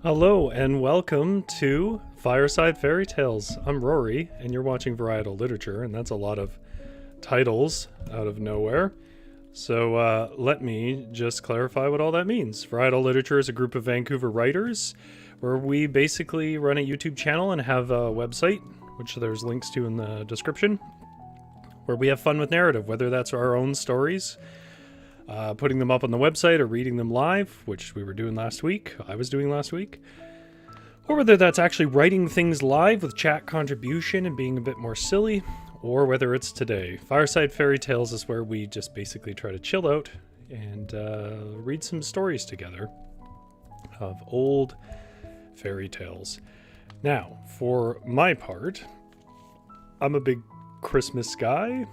Hello and welcome to Fireside Fairytales. I'm Rory and you're watching Varietal literature, and that's a lot of titles out of nowhere. So let me just clarify what all that means. Varietal literature is a group of Vancouver writers where we basically run a YouTube channel and have a website, which there's links to in the description, where we have fun with narrative, whether that's our own stories, putting them up on the website or reading them live, which we were doing last week, I was doing last week, or whether that's actually writing things live with chat contribution and being a bit more silly, or whether it's today. Fireside Fairytales is where we just basically try to chill out and read some stories together of old fairy tales. Now, for my part, I'm a big Christmas guy.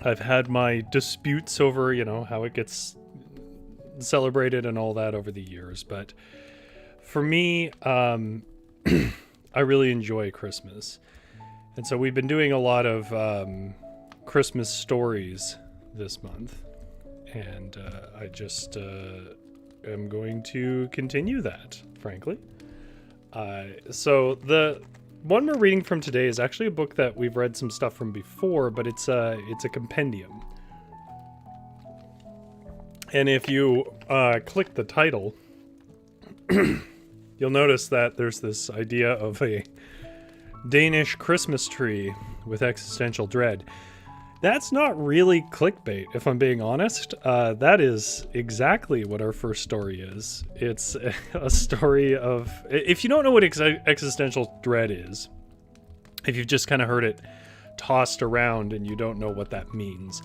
I've had my disputes over, how it gets celebrated and all that over the years. But for me, I really enjoy Christmas. And so we've been doing a lot of Christmas stories this month. And I just am going to continue that, frankly. So the one we're reading from today is actually a book that we've read some stuff from before, but it's a compendium. And if you click the title, you'll notice that there's this idea of a Danish Christmas tree with existential dread. That's not really clickbait, if I'm being honest. That is exactly what our first story is. It's a story of... If you don't know what existential dread is, if you've just kind of heard it tossed around and you don't know what that means,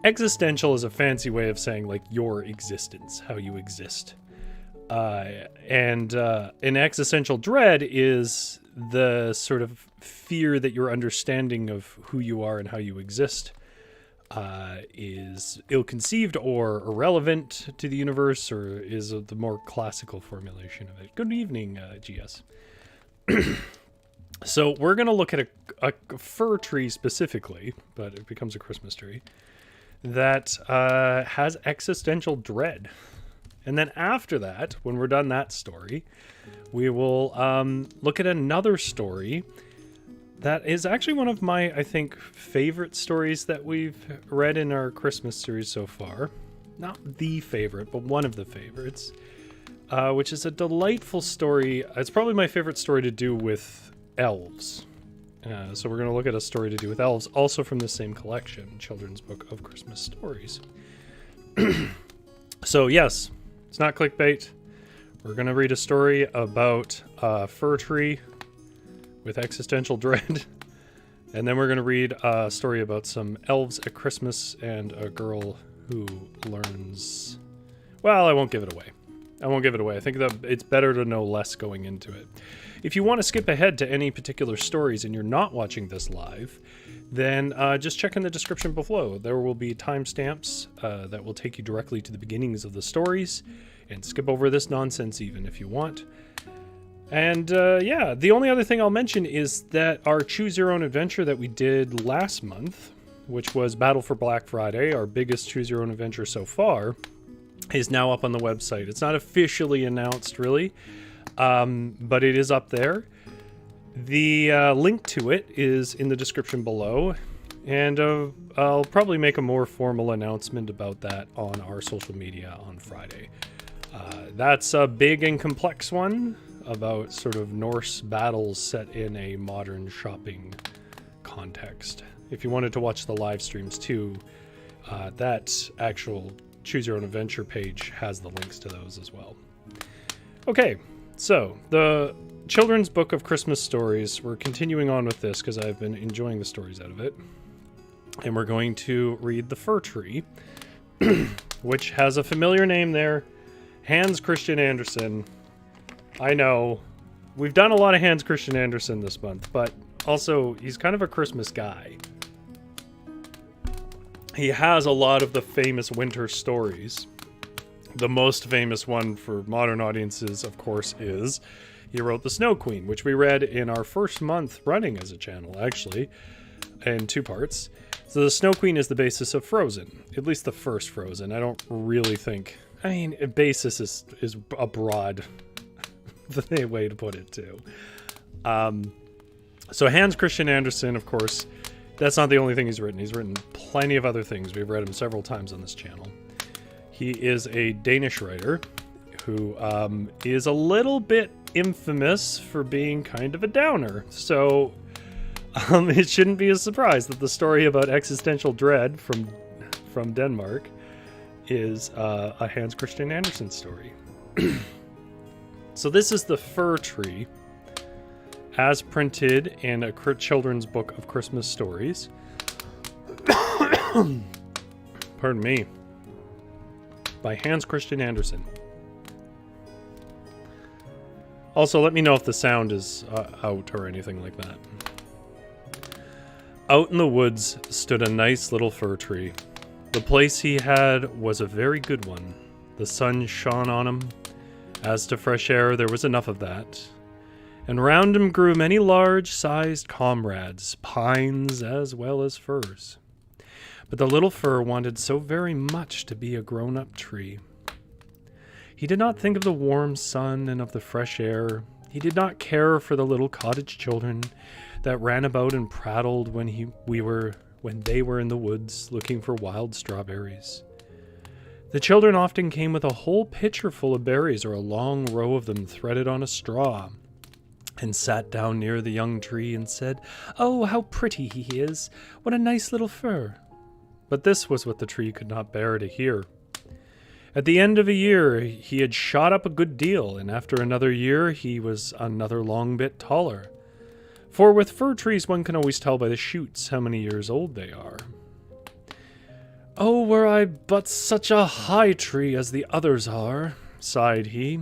existential is a fancy way of saying, like, your existence, how you exist. And an existential dread is the sort of fear that your understanding of who you are and how you exist is ill-conceived or irrelevant to the universe, or is the more classical formulation of it. Good evening, GS. So we're going to look at a fir tree specifically, but it becomes a Christmas tree, that has existential dread. And then after that, when we're done that story, we will look at another story that is actually one of my, I think, favorite stories that we've read in our Christmas series so far. Not the favorite, but one of the favorites, which is a delightful story. It's probably my favorite story to do with elves. So we're going to look at a story to do with elves, also from the same collection, Children's Book of Christmas Stories. So yes, it's not clickbait. We're going to read a story about a fir tree with existential dread. And then we're going to read a story about some elves at Christmas and a girl who learns... Well, I won't give it away. I think that it's better to know less going into it. If you want to skip ahead to any particular stories and you're not watching this live, then just check in the description below. There will be timestamps that will take you directly to the beginnings of the stories, and skip over this nonsense even if you want. And yeah, the only other thing I'll mention is that our Choose Your Own Adventure that we did last month, which was Battle for Black Friday, our biggest Choose Your Own Adventure so far, is now up on the website. It's not officially announced, really, but it is up there. The link to it is in the description below, and I'll probably make a more formal announcement about that on our social media on Friday. That's a big and complex one about sort of Norse battles set in a modern shopping context. If you wanted to watch the live streams too, that actual Choose Your Own Adventure page has the links to those as well. Okay, so the Children's Book of Christmas Stories, we're continuing on with this because I've been enjoying the stories out of it. And we're going to read The Fir Tree, which has a familiar name there, Hans Christian Andersen. I know, we've done a lot of Hans Christian Andersen this month, but also he's kind of a Christmas guy. He has a lot of the famous winter stories. The most famous one for modern audiences, of course, is he wrote The Snow Queen, which we read in our first month running as a channel, actually, in 2 parts. So The Snow Queen is the basis of Frozen, at least the first Frozen. I don't really think... I mean, basis is a broad the way to put it, too. So Hans Christian Andersen, of course, that's not the only thing he's written. He's written plenty of other things. We've read him several times on this channel. He is a Danish writer who is a little bit infamous for being kind of a downer. So it shouldn't be a surprise that the story about existential dread from Denmark is a Hans Christian Andersen story. So this is the fir tree, as printed in a children's book of Christmas stories. Pardon me. By Hans Christian Andersen. Also, let me know if the sound is out or anything like that. Out in the woods stood a nice little fir tree. The place he had was a very good one. The sun shone on him. As to fresh air, there was enough of that. And round him grew many large-sized comrades, pines as well as firs. But the little fir wanted so very much to be a grown-up tree. He did not think of the warm sun and of the fresh air. He did not care for the little cottage children that ran about and prattled when they were in the woods looking for wild strawberries. The children often came with a whole pitcher full of berries or a long row of them threaded on a straw, and sat down near the young tree and said, "Oh, how pretty he is! What a nice little fir!" But this was what the tree could not bear to hear. At the end of a year, he had shot up a good deal, and after another year, he was another long bit taller. For with fir trees, one can always tell by the shoots how many years old they are. "Oh, were I but such a high tree as the others are," sighed he,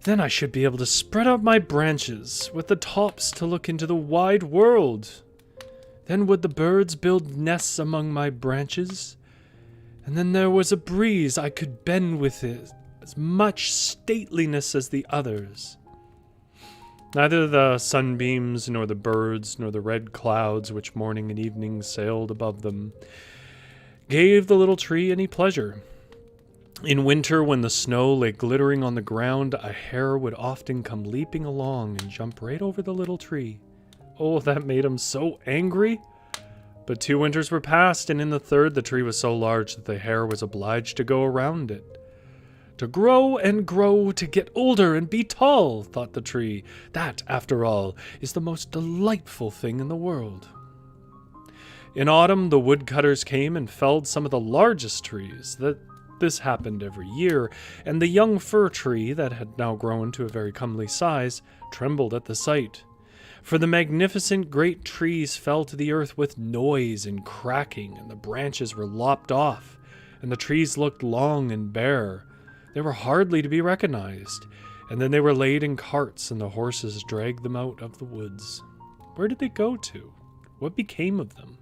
"then I should be able to spread out my branches with the tops to look into the wide world. Then would the birds build nests among my branches, and then there was a breeze I could bend with it, as much stateliness as the others." Neither the sunbeams, nor the birds, nor the red clouds which morning and evening sailed above them gave the little tree any pleasure. In winter, when the snow lay glittering on the ground, a hare would often come leaping along and jump right over the little tree. Oh, that made him so angry! But 2 winters were past, and in the third the tree was so large that the hare was obliged to go around it. To grow and grow, to get older and be tall, thought the tree. That, after all, is the most delightful thing in the world. In autumn, the woodcutters came and felled some of the largest trees. This happened every year, and the young fir tree, that had now grown to a very comely size, trembled at the sight. For the magnificent great trees fell to the earth with noise and cracking, and the branches were lopped off, and the trees looked long and bare. They were hardly to be recognized, and then they were laid in carts, and the horses dragged them out of the woods. Where did they go to? What became of them?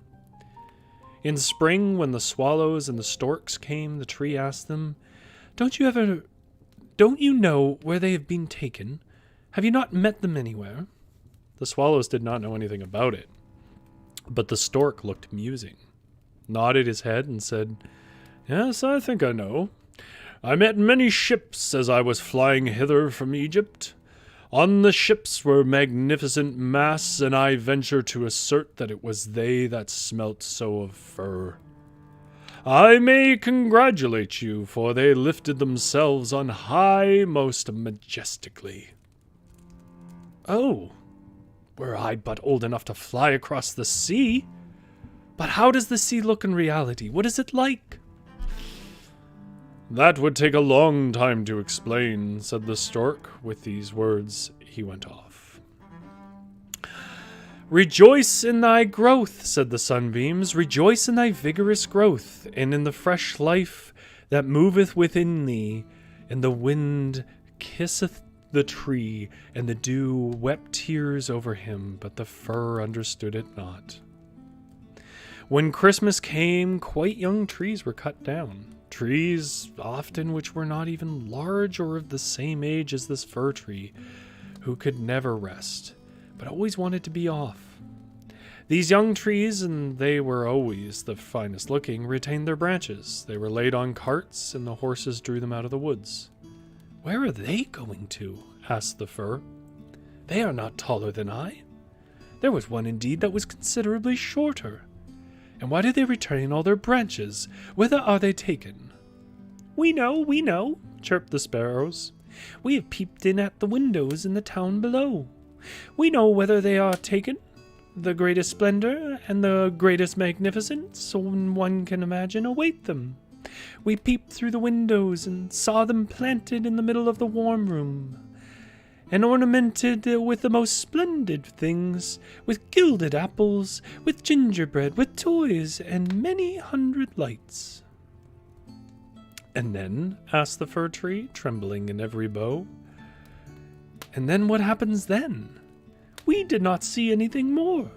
In spring, when the swallows and the storks came, the tree asked them, Don't you know where they have been taken? Have you not met them anywhere?" The swallows did not know anything about it, but the stork looked musing, nodded his head, and said, "Yes, I think I know. I met many ships as I was flying hither from Egypt. On the ships were magnificent masts, and I venture to assert that it was they that smelt so of fir. I may congratulate you, for they lifted themselves on high most majestically." "Oh, were I but old enough to fly across the sea! But how does the sea look in reality? What is it like?" "That would take a long time to explain," said the stork. With these words, he went off. "Rejoice in thy growth," said the sunbeams. "Rejoice in thy vigorous growth, and in the fresh life that moveth within thee. And the wind kisseth the tree, and the dew wept tears over him, but the fir understood it not." When Christmas came, quite young trees were cut down. Trees, often which were not even large or of the same age as this fir tree, who could never rest, but always wanted to be off. These young trees, and they were always the finest looking, retained their branches. They were laid on carts, and the horses drew them out of the woods. "Where are they going to?" asked the fir. "They are not taller than I. There was one indeed that was considerably shorter. And why do they retain all their branches? Whither are they taken?" We know, chirped the sparrows. "We have peeped in at the windows in the town below. We know whither they are taken. The greatest splendor and the greatest magnificence one can imagine await them. We peeped through the windows and saw them planted in the middle of the warm room, and ornamented with the most splendid things, with gilded apples, with gingerbread, with toys, and many hundred lights." "And then?" asked the fir tree, trembling in every bough. "And then what happens then?" "We did not see anything more.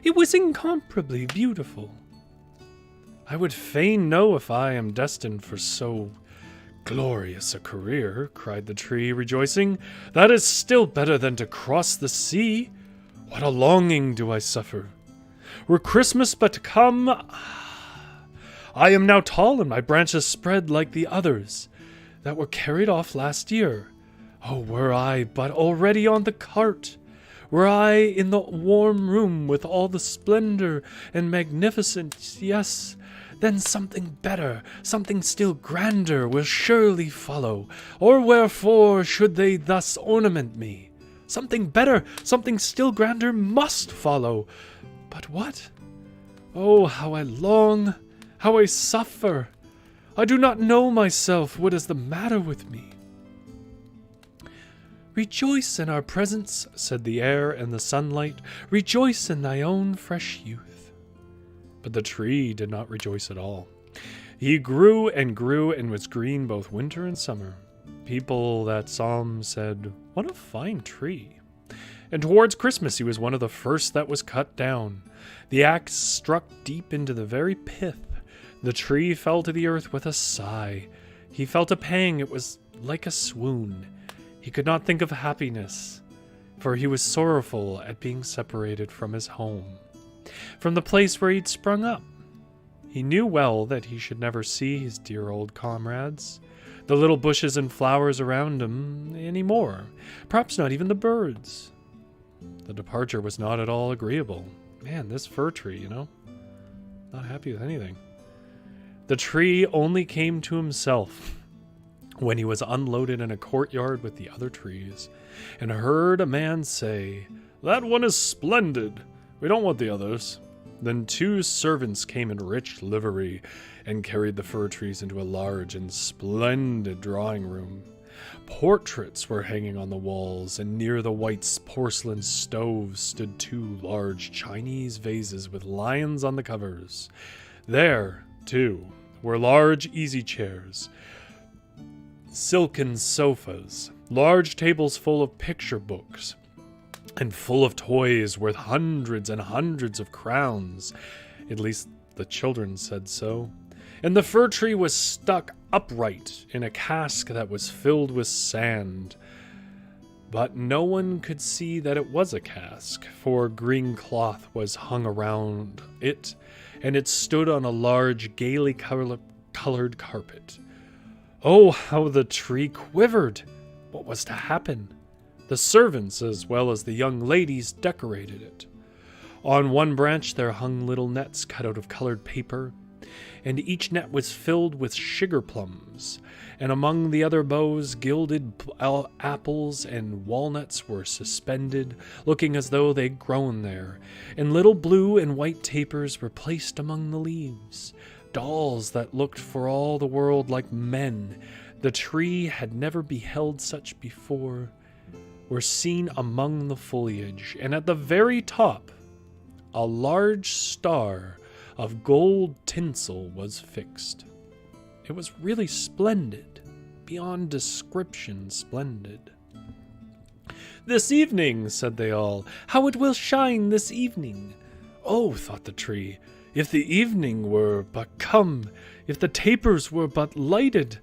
It was incomparably beautiful." "I would fain know if I am destined for so glorious a career," cried the tree, rejoicing. "That is still better than to cross the sea. What a longing do I suffer! Were Christmas but come! I am now tall, and my branches spread like the others that were carried off last year. Oh, were I but already on the cart! Were I in the warm room with all the splendor and magnificence, yes, then something better, something still grander will surely follow. Or wherefore should they thus ornament me? Something better, something still grander must follow. But what? Oh, how I long, how I suffer! I do not know myself. What is the matter with me?" "Rejoice in our presence," said the air and the sunlight. "Rejoice in thy own fresh youth." But the tree did not rejoice at all. He grew and was green both winter and summer. People that saw him said, "What a fine tree." And towards Christmas he was one of the first that was cut down. The axe struck deep into the very pith. The tree fell to the earth with a sigh. He felt a pang. It was like a swoon. He could not think of happiness, for he was sorrowful at being separated from his home, from the place where he'd sprung up. He knew well that he should never see his dear old comrades, the little bushes and flowers around him any more, perhaps not even the birds. The departure was not at all agreeable. Man, this fir tree, not happy with anything. The tree only came to himself when he was unloaded in a courtyard with the other trees, and heard a man say, "That one is splendid. We don't want the others." Then 2 servants came in rich livery and carried the fir trees into a large and splendid drawing room. Portraits were hanging on the walls, and near the white porcelain stoves stood 2 large Chinese vases with lions on the covers. There, too, were large easy chairs, silken sofas, large tables full of picture books, and full of toys worth hundreds and hundreds of crowns. At least the children said so. And the fir tree was stuck upright in a cask that was filled with sand. But no one could see that it was a cask, for green cloth was hung around it, and it stood on a large, gaily colored carpet. Oh, how the tree quivered! What was to happen? The servants, as well as the young ladies, decorated it. On one branch there hung little nets cut out of colored paper, and each net was filled with sugar plums, and among the other boughs gilded apples and walnuts were suspended, looking as though they'd grown there, and little blue and white tapers were placed among the leaves. Dolls that looked for all the world like men, the tree had never beheld such before, were seen among the foliage, and at the very top a large star of gold tinsel was fixed. It was really splendid, beyond description splendid. "This evening," said they all, "how it will shine this evening!" Oh, thought the tree, if the evening were but come, if the tapers were but lighted,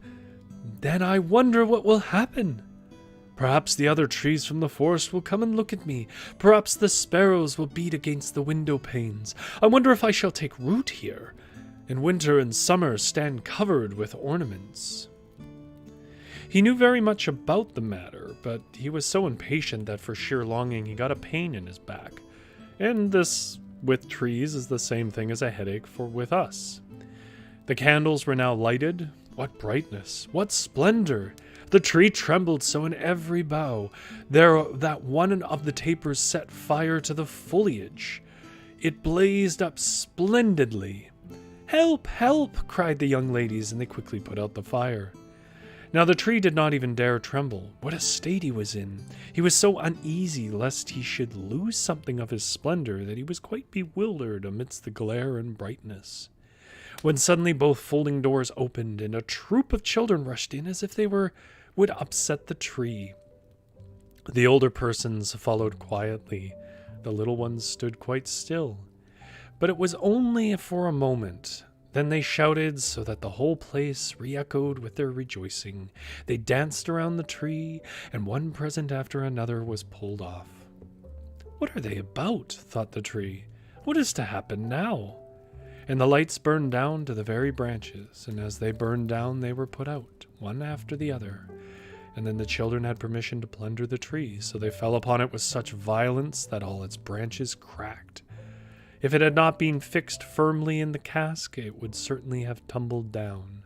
then I wonder what will happen. Perhaps the other trees from the forest will come and look at me. Perhaps the sparrows will beat against the window panes. I wonder if I shall take root here, and winter and summer stand covered with ornaments. He knew very much about the matter, but he was so impatient that for sheer longing he got a pain in his back. And this, with trees, is the same thing as a headache with us. The candles were now lighted. What brightness! What splendor! The tree trembled so in every bough that one of the tapers set fire to the foliage. It blazed up splendidly. "Help! Help!" cried the young ladies, and they quickly put out the fire. Now the tree did not even dare tremble. What a state he was in! He was so uneasy lest he should lose something of his splendor that he was quite bewildered amidst the glare and brightness. When suddenly both folding doors opened, and a troop of children rushed in as if they would upset the tree. The older persons followed quietly. The little ones stood quite still. But it was only for a moment. Then they shouted so that the whole place re-echoed with their rejoicing. They danced around the tree, and one present after another was pulled off. "What are they about?" thought the tree. "What is to happen now?" And the lights burned down to the very branches, and as they burned down they were put out, one after the other. And then the children had permission to plunder the tree, so they fell upon it with such violence that all its branches cracked. If it had not been fixed firmly in the cask, it would certainly have tumbled down.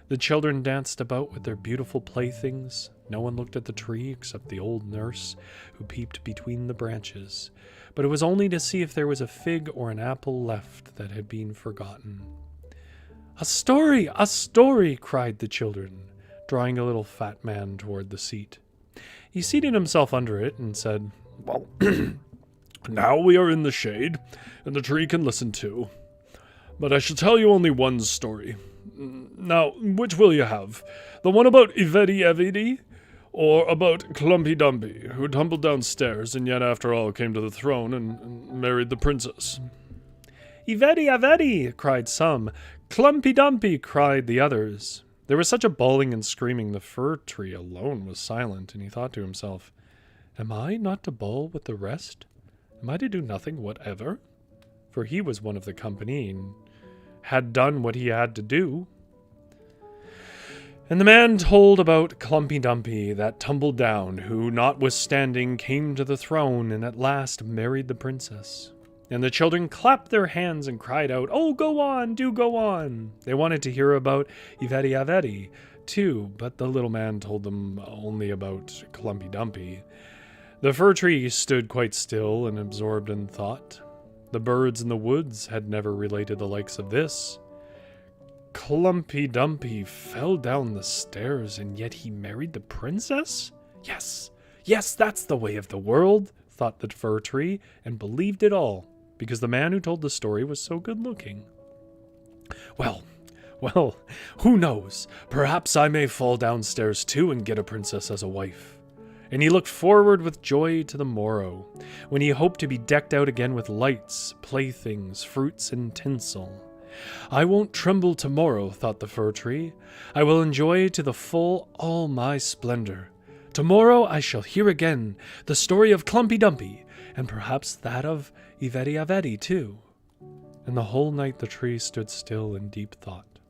The children danced about with their beautiful playthings. No one looked at the tree except the old nurse, who peeped between the branches. But it was only to see if there was a fig or an apple left that had been forgotten. "A story! A story!" cried the children, drawing a little fat man toward the seat. He seated himself under it and said, "Well, now we are in the shade, and the tree can listen too. But I shall tell you only one story. Now, which will you have? The one about Ivedi, or about Klumpy Dumpy, who tumbled downstairs and yet after all came to the throne and married the princess?" "Ivedi, cried some. "Klumpy Dumpy," cried the others. There was such a bawling and screaming, the fir tree alone was silent, and he thought to himself, "Am I not to bawl with the rest? Am I to do nothing whatever?" For he was one of the company, and had done what he had to do. And the man told about Klumpy Dumpy that tumbled down, who, notwithstanding, came to the throne, and at last married the princess. And the children clapped their hands and cried out, "Oh, go on, do go on!" They wanted to hear about Ivedi too, but the little man told them only about Klumpy Dumpy. The fir tree stood quite still and absorbed in thought. The birds in the woods had never related the likes of this. Klumpy Dumpy fell down the stairs, and yet he married the princess? Yes, that's the way of the world, thought the fir tree, and believed it all, because the man who told the story was so good-looking. Well, who knows? Perhaps I may fall downstairs too and get a princess as a wife. And he looked forward with joy to the morrow, when he hoped to be decked out again with lights, playthings, fruits, and tinsel. I won't tremble tomorrow, thought the fir tree. I will enjoy to the full all my splendor. Tomorrow I shall hear again the story of Klumpy Dumpy, and perhaps that of Ivedi too. And the whole night the tree stood still in deep thought.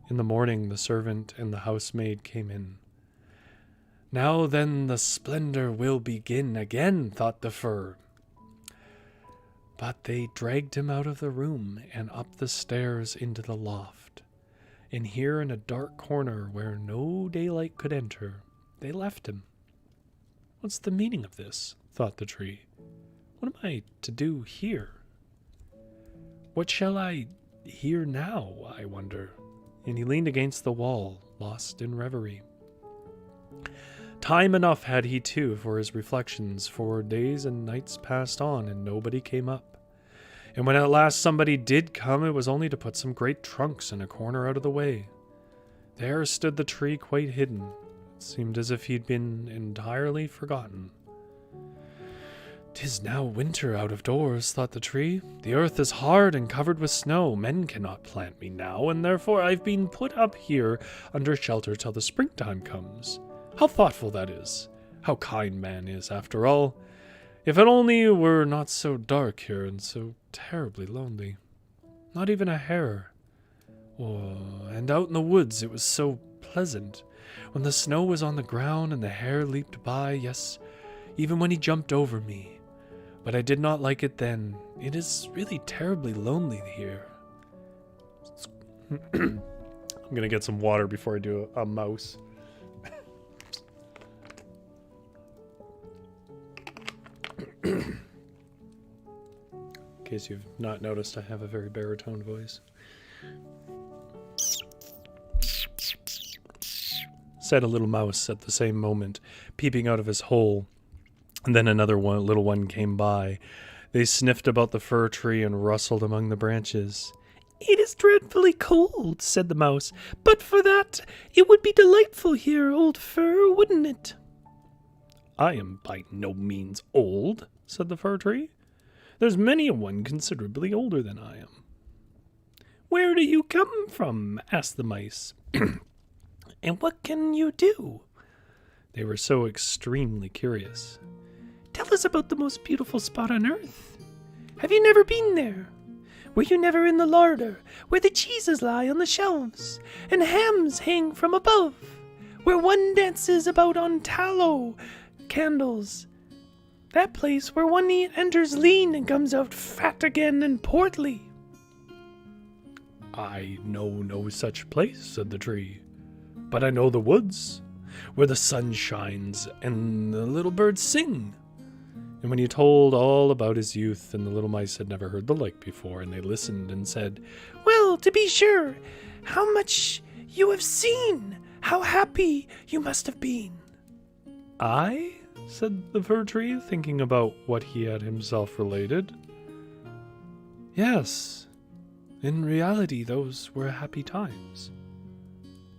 In the morning the servant and the housemaid came in. Now then the splendor will begin again, thought the fir. But they dragged him out of the room and up the stairs into the loft. And here in a dark corner where no daylight could enter, they left him. What's the meaning of this? Thought the tree. What am I to do here? What shall I hear now, I wonder? And he leaned against the wall, lost in reverie. Time enough had he, too, for his reflections, for days and nights passed on, and nobody came up. And when at last somebody did come, it was only to put some great trunks in a corner out of the way. There stood the tree quite hidden. It seemed as if he'd been entirely forgotten. "'Tis now winter out of doors," thought the tree. "The earth is hard and covered with snow. Men cannot plant me now, and therefore I've been put up here under shelter till the springtime comes. How thoughtful that is! How kind man is, after all! If it only were not so dark here and so terribly lonely. Not even a hare. And out in the woods it was so pleasant. when the snow was on the ground and the hare leaped by, yes, even when he jumped over me. But I did not like it then. It is really terribly lonely here. I'm going to get some water before I do a mouse. In case you've not noticed, I have a very baritone voice. Said a little mouse at the same moment, peeping out of his hole. And then another little one came by. They sniffed about the fir tree and rustled among the branches. "It is dreadfully cold," said the mouse. "But for that, it would be delightful here, old fir, wouldn't it?" "I am by no means old," said the fir tree. "There's many a one considerably older than I am." "Where do you come from?" asked the mice. "And what can you do?" They were so extremely curious. "Tell us about the most beautiful spot on earth. Have you never been there? Were you never in the larder, where the cheeses lie on the shelves, and hams hang from above, where one dances about on tallow candles? That place where one enters lean and comes out fat again and portly." "I know no such place," said the tree. "But I know the woods, where the sun shines and the little birds sing." And when he told all about his youth, and the little mice had never heard the like before, and they listened and said, "Well, to be sure, how much you have seen! How happy you must have been!" "I?" said the fir tree, thinking about what he had himself related. "Yes, in reality those were happy times."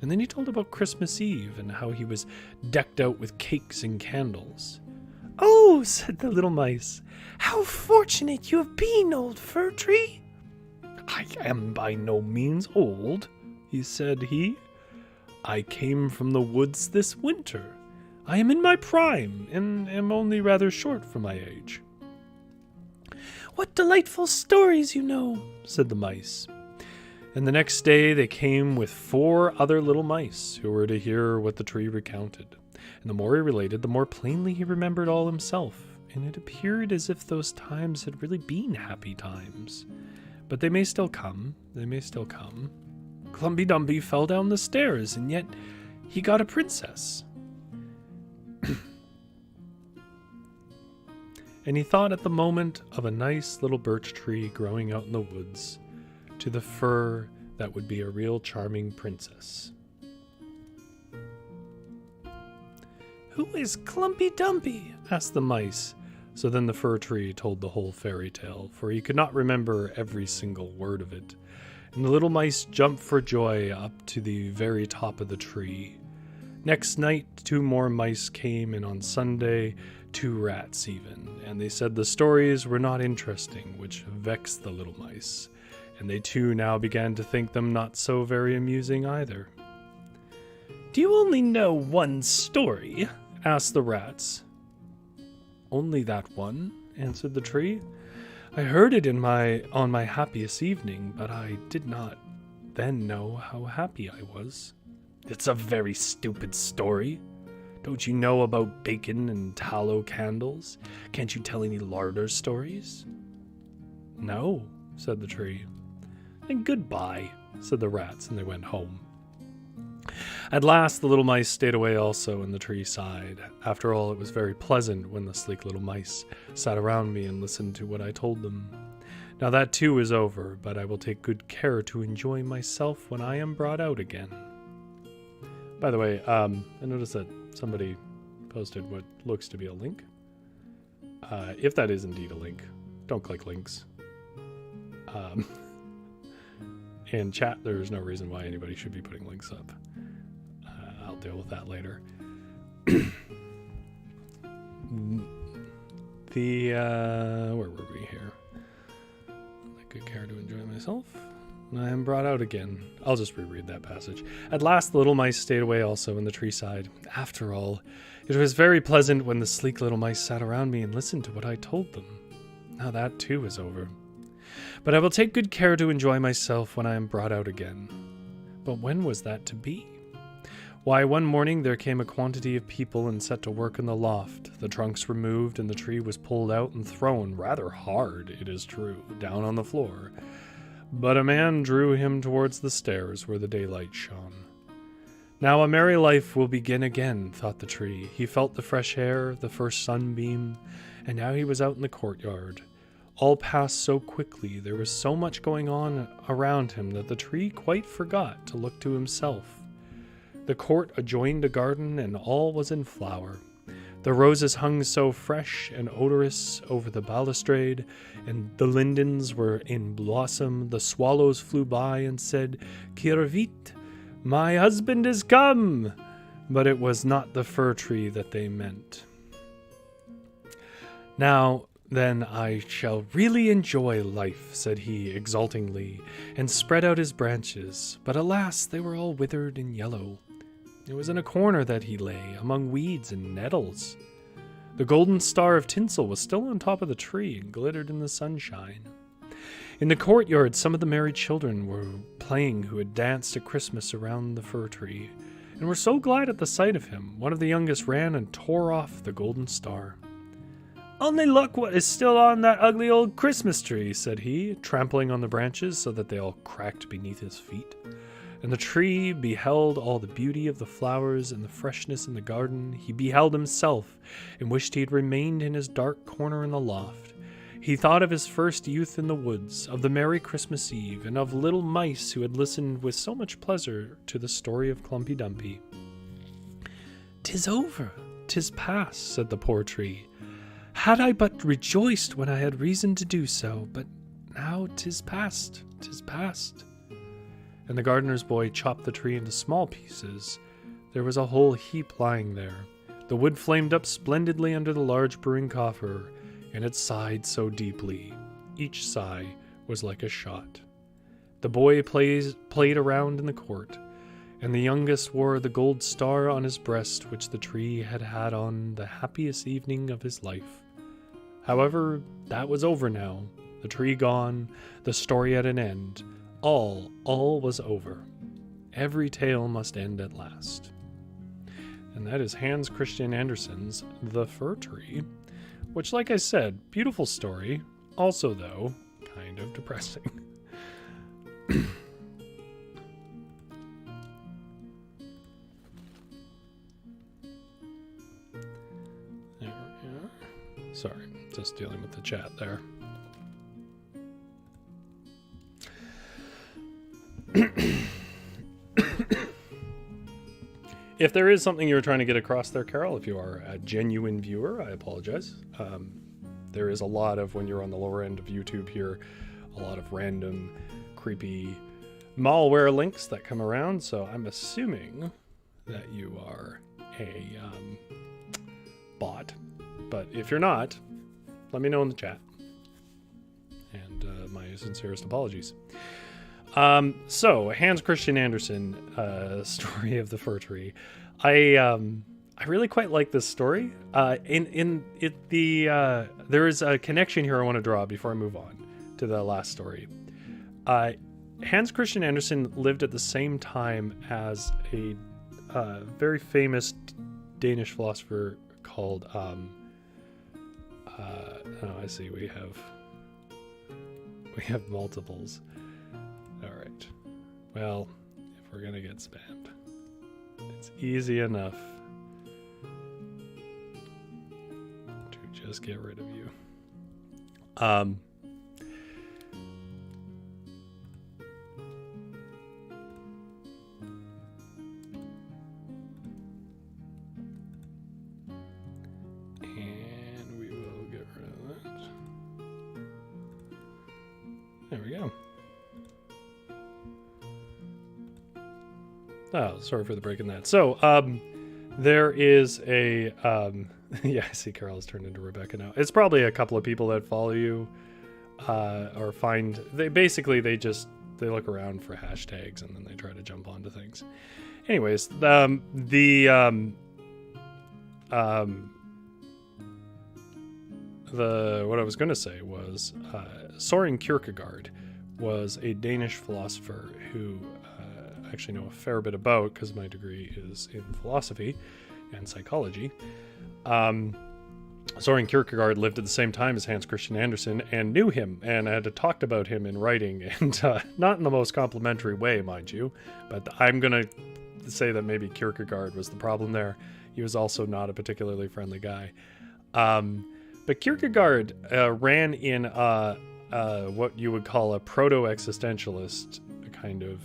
And then he told about Christmas Eve and how he was decked out with cakes and candles. "Oh," said the little mice, "how fortunate you have been, old fir tree." "I am by no means old," said he. "I came from the woods this winter. I am in my prime, and am only rather short for my age." "What delightful stories you know," said the mice. And the next day they came with 4 other little mice, who were to hear what the tree recounted. And the more he related, the more plainly he remembered all himself, and it appeared as if those times had really been happy times. But they may still come, Clumpy Dumpy fell down the stairs, and yet he got a princess. And he thought at the moment of a nice little birch tree growing out in the woods, to the fir that would be a real charming princess. "Who is Clumpy Dumpy?" asked the mice. So then the fir tree told the whole fairy tale, for he could not remember every single word of it. And the little mice jumped for joy up to the very top of the tree. Next night 2 more mice came, and on Sunday 2 rats even, and they said the stories were not interesting, which vexed the little mice, and they too now began to think them not so very amusing either. "Do you only know one story?" asked the rats. "Only that one," answered the tree. "I heard it on my happiest evening, but I did not then know how happy I was." "It's a very stupid story. Don't you know about bacon and tallow candles? Can't you tell any larder stories?" "No," said the tree. "Then goodbye," said the rats, and they went home. At last the little mice stayed away also, and the tree sighed. "After all, it was very pleasant when the sleek little mice sat around me and listened to what I told them. Now that too is over, but I will take good care to enjoy myself when I am brought out again." By the way, I noticed that somebody posted what looks to be a link. If that is indeed a link, don't click links. In chat, there's no reason why anybody should be putting links up. I'll deal with that later. Where were we here? Take good care to enjoy myself. I am brought out again. I'll just reread that passage. "At last the little mice stayed away also, and the tree sighed. After all, it was very pleasant when the sleek little mice sat around me and listened to what I told them. Now that too is over. But I will take good care to enjoy myself when I am brought out again." But when was that to be? Why, one morning there came a quantity of people and set to work in the loft. The trunks removed, and the tree was pulled out and thrown, rather hard, it is true, down on the floor. But a man drew him towards the stairs where the daylight shone. Now a merry life will begin again, thought the tree. He felt the fresh air, the first sunbeam, and now he was out in the courtyard. All passed so quickly, there was so much going on around him that the tree quite forgot to look to himself. The court adjoined a garden, and all was in flower. The roses hung so fresh and odorous over the balustrade, and the lindens were in blossom. The swallows flew by and said, "Kirvit, my husband is come!" But it was not the fir tree that they meant. "Now, then, I shall really enjoy life," said he exultingly, and spread out his branches. But alas, they were all withered and yellow. It was in a corner that he lay, among weeds and nettles. The golden star of tinsel was still on top of the tree and glittered in the sunshine. In the courtyard, some of the merry children were playing who had danced at Christmas around the fir tree, and were so glad at the sight of him. One of the youngest ran and tore off the golden star. "Only look what is still on that ugly old Christmas tree," said he, trampling on the branches so that they all cracked beneath his feet. And the tree beheld all the beauty of the flowers and the freshness in the garden. He beheld himself, and wished he had remained in his dark corner in the loft. He thought of his first youth in the woods, of the merry Christmas Eve, and of little mice who had listened with so much pleasure to the story of Klumpy Dumpy. "'Tis over, 'tis past," said the poor tree. "Had I but rejoiced when I had reason to do so, but now 'tis past, 'tis past." And the gardener's boy chopped the tree into small pieces. There was a whole heap lying there. The wood flamed up splendidly under the large brewing coffer, and it sighed so deeply. Each sigh was like a shot. The boy played around in the court, and the youngest wore the gold star on his breast which the tree had had on the happiest evening of his life. However, that was over now. The tree gone, the story at an end. All was over. Every tale must end at last. And that is Hans Christian Andersen's The Fir Tree, which, like I said, beautiful story. Also, though, kind of depressing. There we are. Sorry, just dealing with the chat there. If there is something you're trying to get across there, Carol, if you are a genuine viewer, I apologize. There is a lot of, when you're on the lower end of YouTube here, a lot of random, creepy malware links that come around, so I'm assuming that you are a bot. But if you're not, let me know in the chat. And my sincerest apologies. So Hans Christian Andersen, story of the fir tree. I really quite like this story. There is a connection here I want to draw before I move on to the last story. Hans Christian Andersen lived at the same time as a very famous Danish philosopher called I see we have multiples. All right. Well, if we're gonna get spammed, it's easy enough to just get rid of you. And we will get rid of that. There we go. Oh, sorry for the break in that. So, there is a, yeah, I see Carol has turned into Rebecca now. It's probably a couple of people that follow you, or they look around for hashtags and then they try to jump onto things. Anyways, what I was going to say was, Søren Kierkegaard was a Danish philosopher who, actually know a fair bit about because my degree is in philosophy and psychology. Soren Kierkegaard lived at the same time as Hans Christian Andersen and knew him, and I had talked about him in writing, and not in the most complimentary way, mind you, but I'm going to say that maybe Kierkegaard was the problem there. He was also not a particularly friendly guy. But Kierkegaard ran in what you would call a proto-existentialist kind of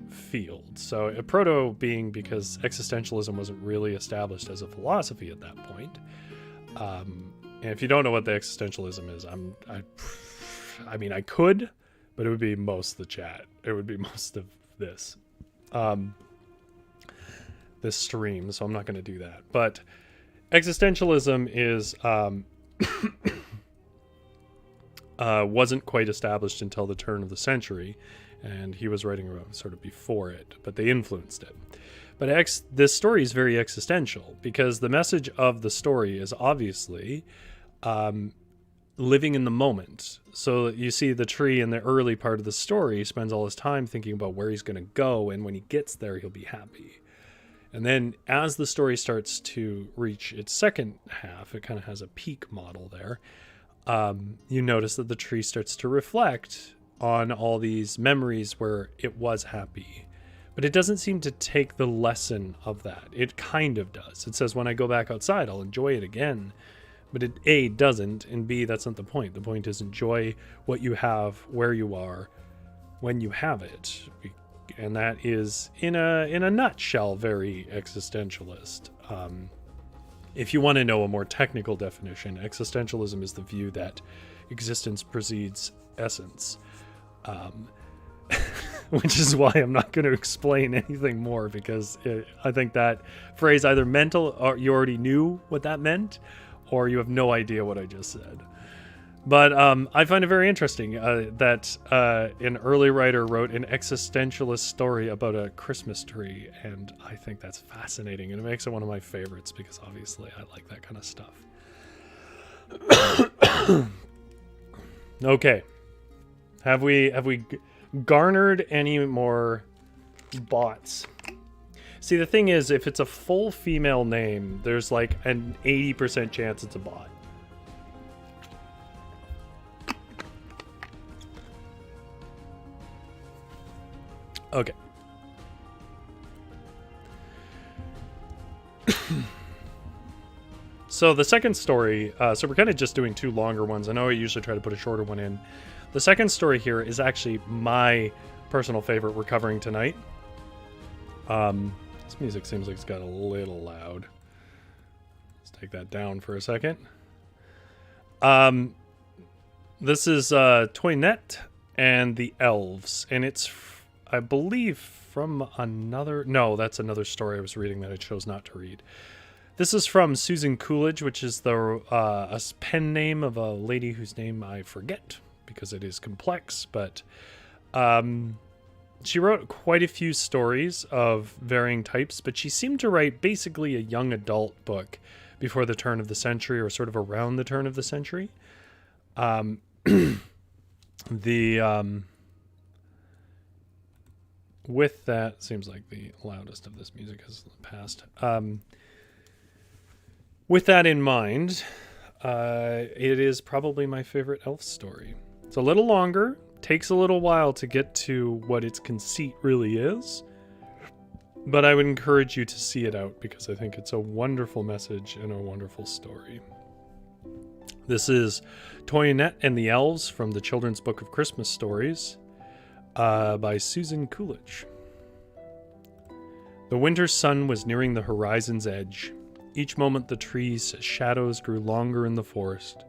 field. So a proto being because existentialism wasn't really established as a philosophy at that point. And if you don't know what the existentialism is, I mean, I could, but it would be most of the chat. It would be most of this, this stream. So I'm not going to do that. But existentialism is, wasn't quite established until the turn of the century, and he was writing about sort of before it, but they influenced it. But this story is very existential because the message of the story is obviously living in the moment. So you see the tree in the early part of the story spends all his time thinking about where he's going to go, and when he gets there, he'll be happy. And then as the story starts to reach its second half, it kind of has a peak model there. You notice that the tree starts to reflect on all these memories where it was happy. But it doesn't seem to take the lesson of that. It kind of does. It says, when I go back outside, I'll enjoy it again. But it, A, doesn't, and B, that's not the point. The point is enjoy what you have, where you are, when you have it. And that is, in a nutshell, very existentialist. If you want to know a more technical definition, existentialism is the view that existence precedes essence. Which is why I'm not going to explain anything more, because I think that phrase either meant, or you already knew what that meant, or you have no idea what I just said. But I find it very interesting that an early writer wrote an existentialist story about a Christmas tree, and I think that's fascinating, and it makes it one of my favorites because obviously I like that kind of stuff. Okay, have we garnered any more bots? See, the thing is, if it's a full female name, there's like an 80% chance it's a bot. Okay. So the second story, so we're kind of just doing two longer ones. I know I usually try to put a shorter one in. The second story here is actually my personal favorite we're covering tonight. This music seems like it's got a little loud. Let's take that down for a second. This is Toinette and the Elves, and it's, I believe, from another... No, that's another story I was reading that I chose not to read. This is from Susan Coolidge, which is the a pen name of a lady whose name I forget because it is complex, but she wrote quite a few stories of varying types, but she seemed to write basically a young adult book before the turn of the century, or sort of around the turn of the century. With that, seems like the loudest of this music has passed. With that in mind, it is probably my favorite elf story. It's a little longer, takes a little while to get to what its conceit really is, but I would encourage you to see it out because I think it's a wonderful message and a wonderful story. This is Toinette and the Elves from the Children's Book of Christmas Stories by Susan Coolidge. The winter sun was nearing the horizon's edge. Each moment the trees' shadows grew longer in the forest.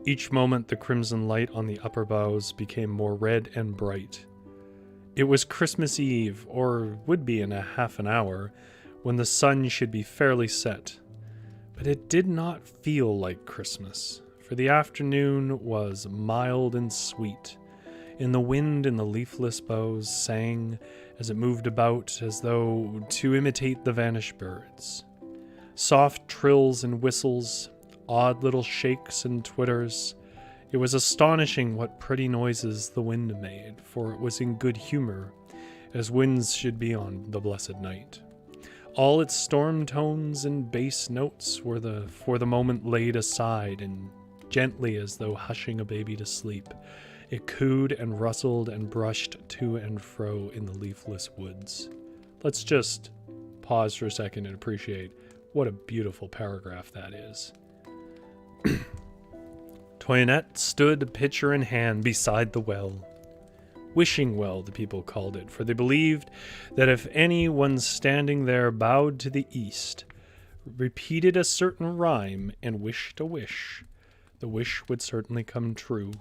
Each moment the crimson light on the upper boughs became more red and bright. It was Christmas Eve, or would be in a half an hour, when the sun should be fairly set. But it did not feel like Christmas, for the afternoon was mild and sweet, and the wind in the leafless boughs sang as it moved about as though to imitate the vanished birds. Soft trills and whistles, odd little shakes and twitters. It was astonishing what pretty noises the wind made, for it was in good humor, as winds should be on the blessed night. All its storm tones and bass notes were for the moment laid aside, and gently as though hushing a baby to sleep, it cooed and rustled and brushed to and fro in the leafless woods. Let's just pause for a second and appreciate what a beautiful paragraph that is. Toinette stood, pitcher in hand, beside the well. Wishing well, the people called it, for they believed that if any one standing there bowed to the east, repeated a certain rhyme, and wished a wish, the wish would certainly come true.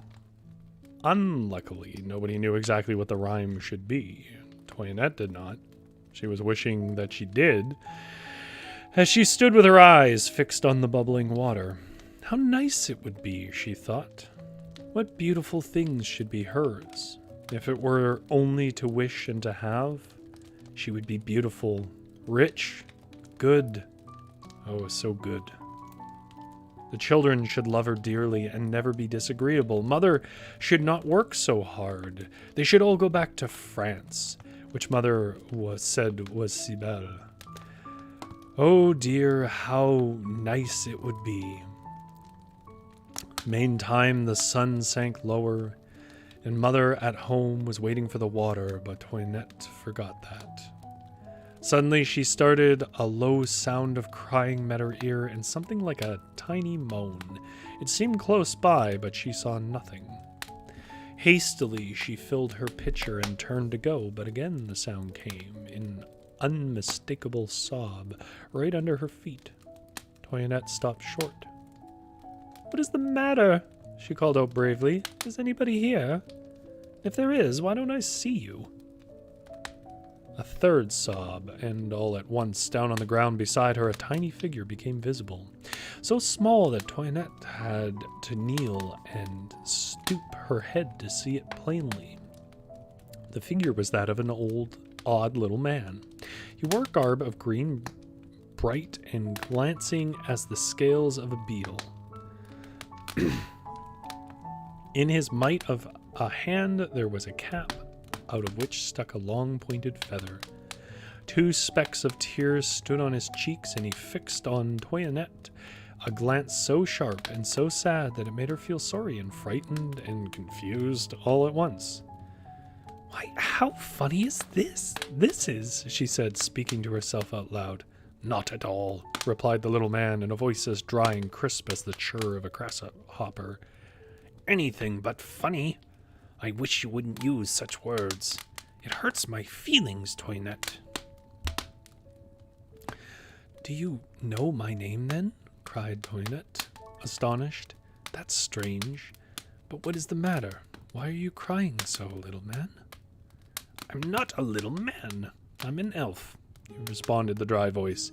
Unluckily, nobody knew exactly what the rhyme should be. Toinette did not. She was wishing that she did, as she stood with her eyes fixed on the bubbling water. How nice it would be, she thought. What beautiful things should be hers. If it were only to wish and to have, she would be beautiful, rich, good. Oh, so good. The children should love her dearly and never be disagreeable. Mother should not work so hard. They should all go back to France, which Mother said was si belle. Oh dear, how nice it would be. Meantime, the sun sank lower, and Mother at home was waiting for the water, but Toinette forgot that. Suddenly she started. A low sound of crying met her ear, and something like a tiny moan. It seemed close by, but she saw nothing. Hastily she filled her pitcher and turned to go, but again the sound came, in unmistakable sob, right under her feet. Toinette stopped short. "What is the matter?" she called out bravely. "Is anybody here? If there is, why don't I see you?" A third sob, and all at once, down on the ground beside her, a tiny figure became visible, so small that Toinette had to kneel and stoop her head to see it plainly. The figure was that of an odd little man. He wore a garb of green, bright and glancing as the scales of a beetle. In his mite of a hand there was a cap, out of which stuck a long pointed feather. 2 specks of tears stood on his cheeks, and he fixed on Toinette a glance so sharp and so sad that it made her feel sorry and frightened and confused all at once. "Why, how funny is this? This is," she said, speaking to herself out loud. "Not at all," replied the little man in a voice as dry and crisp as the chirr of a grasshopper. "Anything but funny. I wish you wouldn't use such words. It hurts my feelings, Toinette." "Do you know my name, then?" cried Toinette, astonished. "That's strange. But what is the matter? Why are you crying so, little man?" "I'm not a little man. I'm an elf," responded the dry voice.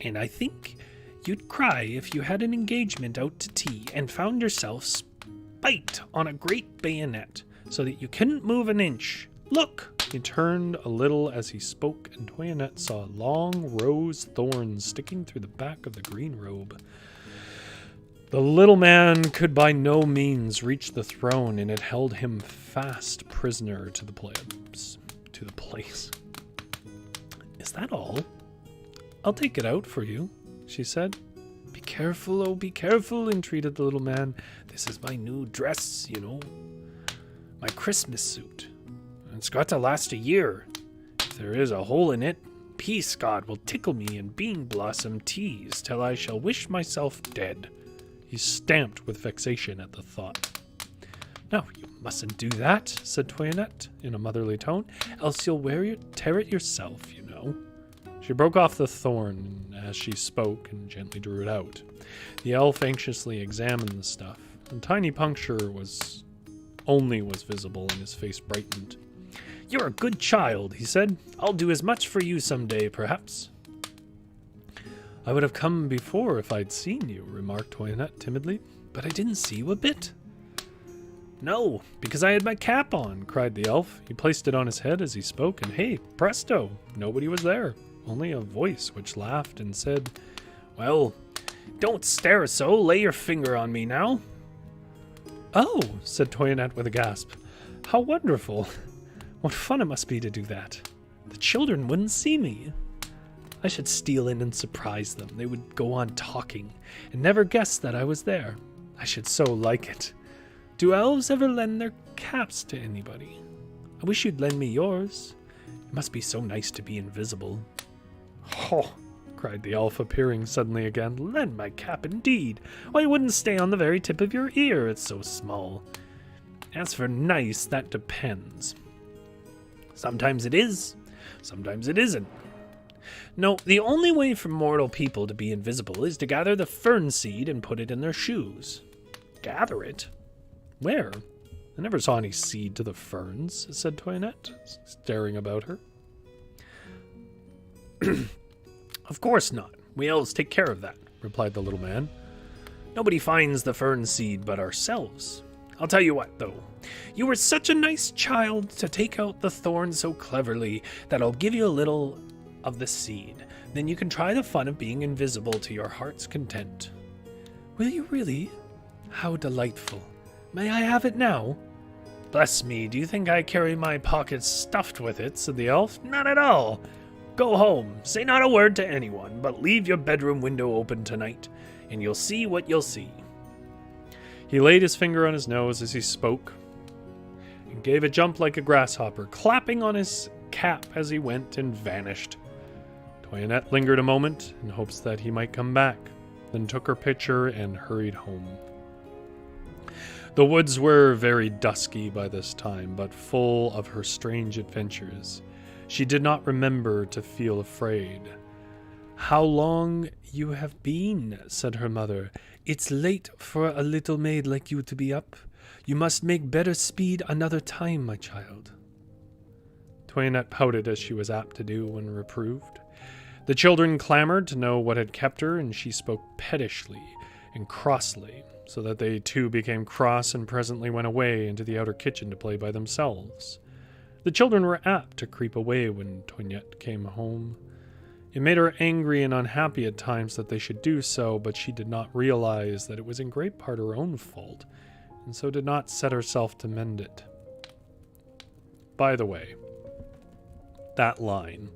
"And I think you'd cry if you had an engagement out to tea and found yourself spiked on a great bayonet, so that you couldn't move an inch. Look!" He turned a little as he spoke, and Toinette saw long rose thorns sticking through the back of the green robe. The little man could by no means reach the throne, and it held him fast prisoner to the place. "Is that all? I'll take it out for you," she said. "Be careful, oh, be careful," entreated the little man. "This is my new dress, you know. My Christmas suit. It's got to last a year. If there is a hole in it, Peace God will tickle me in bean blossom teas till I shall wish myself dead." He stamped with vexation at the thought. "Now, you mustn't do that," said Toinette in a motherly tone, "else you'll tear it yourself, you know." She broke off the thorn as she spoke and gently drew it out. The elf anxiously examined the stuff. A tiny puncture was visible, and his face brightened. "You're a good child," he said. "I'll do as much for you someday, perhaps." "I would have come before if I'd seen you," remarked Toinette timidly, "but I didn't see you a bit." "No, because I had my cap on," cried the elf. He placed it on his head as he spoke, and hey, presto, nobody was there, only a voice which laughed and said, "Well, don't stare so, lay your finger on me now." "Oh," said Toinette with a gasp. "How wonderful. What fun it must be to do that." The children wouldn't see me. I should steal in and surprise them. They would go on talking and never guess that I was there. I should so like it. Do elves ever lend their caps to anybody? I wish you'd lend me yours. It must be so nice to be invisible. Oh, cried the elf, appearing suddenly again. Lend my cap indeed. Why, it wouldn't stay on the very tip of your ear. It's so small. As for nice, that depends. Sometimes it is. Sometimes it isn't. No, the only way for mortal people to be invisible is to gather the fern seed and put it in their shoes. Gather it? Where? I never saw any seed to the ferns, said Toinette, staring about her. Of course not. We elves take care of that, replied the little man. Nobody finds the fern seed but ourselves. I'll tell you what, though. You were such a nice child to take out the thorn so cleverly that I'll give you a little of the seed. Then you can try the fun of being invisible to your heart's content. Will you really? How delightful. May I have it now? Bless me, do you think I carry my pockets stuffed with it, said the elf. Not at all. Go home, say not a word to anyone, but leave your bedroom window open tonight, and you'll see what you'll see. He laid his finger on his nose as he spoke, and gave a jump like a grasshopper, clapping on his cap as he went, and vanished. Toinette lingered a moment in hopes that he might come back, then took her pitcher and hurried home. The woods were very dusky by this time, but full of her strange adventures. She did not remember to feel afraid. How long you have been, said her mother. It's late for a little maid like you to be up. You must make better speed another time, my child. Toinette pouted as she was apt to do when reproved. The children clamored to know what had kept her, and she spoke pettishly and crossly, so that they too became cross and presently went away into the outer kitchen to play by themselves. The children were apt to creep away when Toinette came home. It made her angry and unhappy at times that they should do so, but she did not realize that it was in great part her own fault, and so did not set herself to mend it. By the way, that line,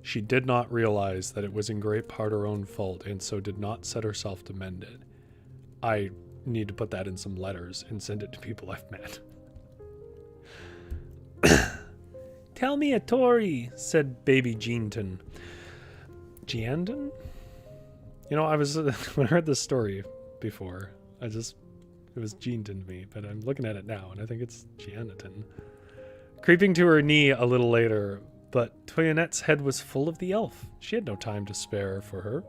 she did not realize that it was in great part her own fault, and so did not set herself to mend it. I need to put that in some letters and send it to people I've met. Tell me a Tory, said baby Jeanton. Jeanton? You know, I was, when I heard this story before, it was Jeanton to me, but I'm looking at it now, and I think it's Jeanton. Creeping to her knee a little later, but Toinette's head was full of the elf. She had no time to spare for her.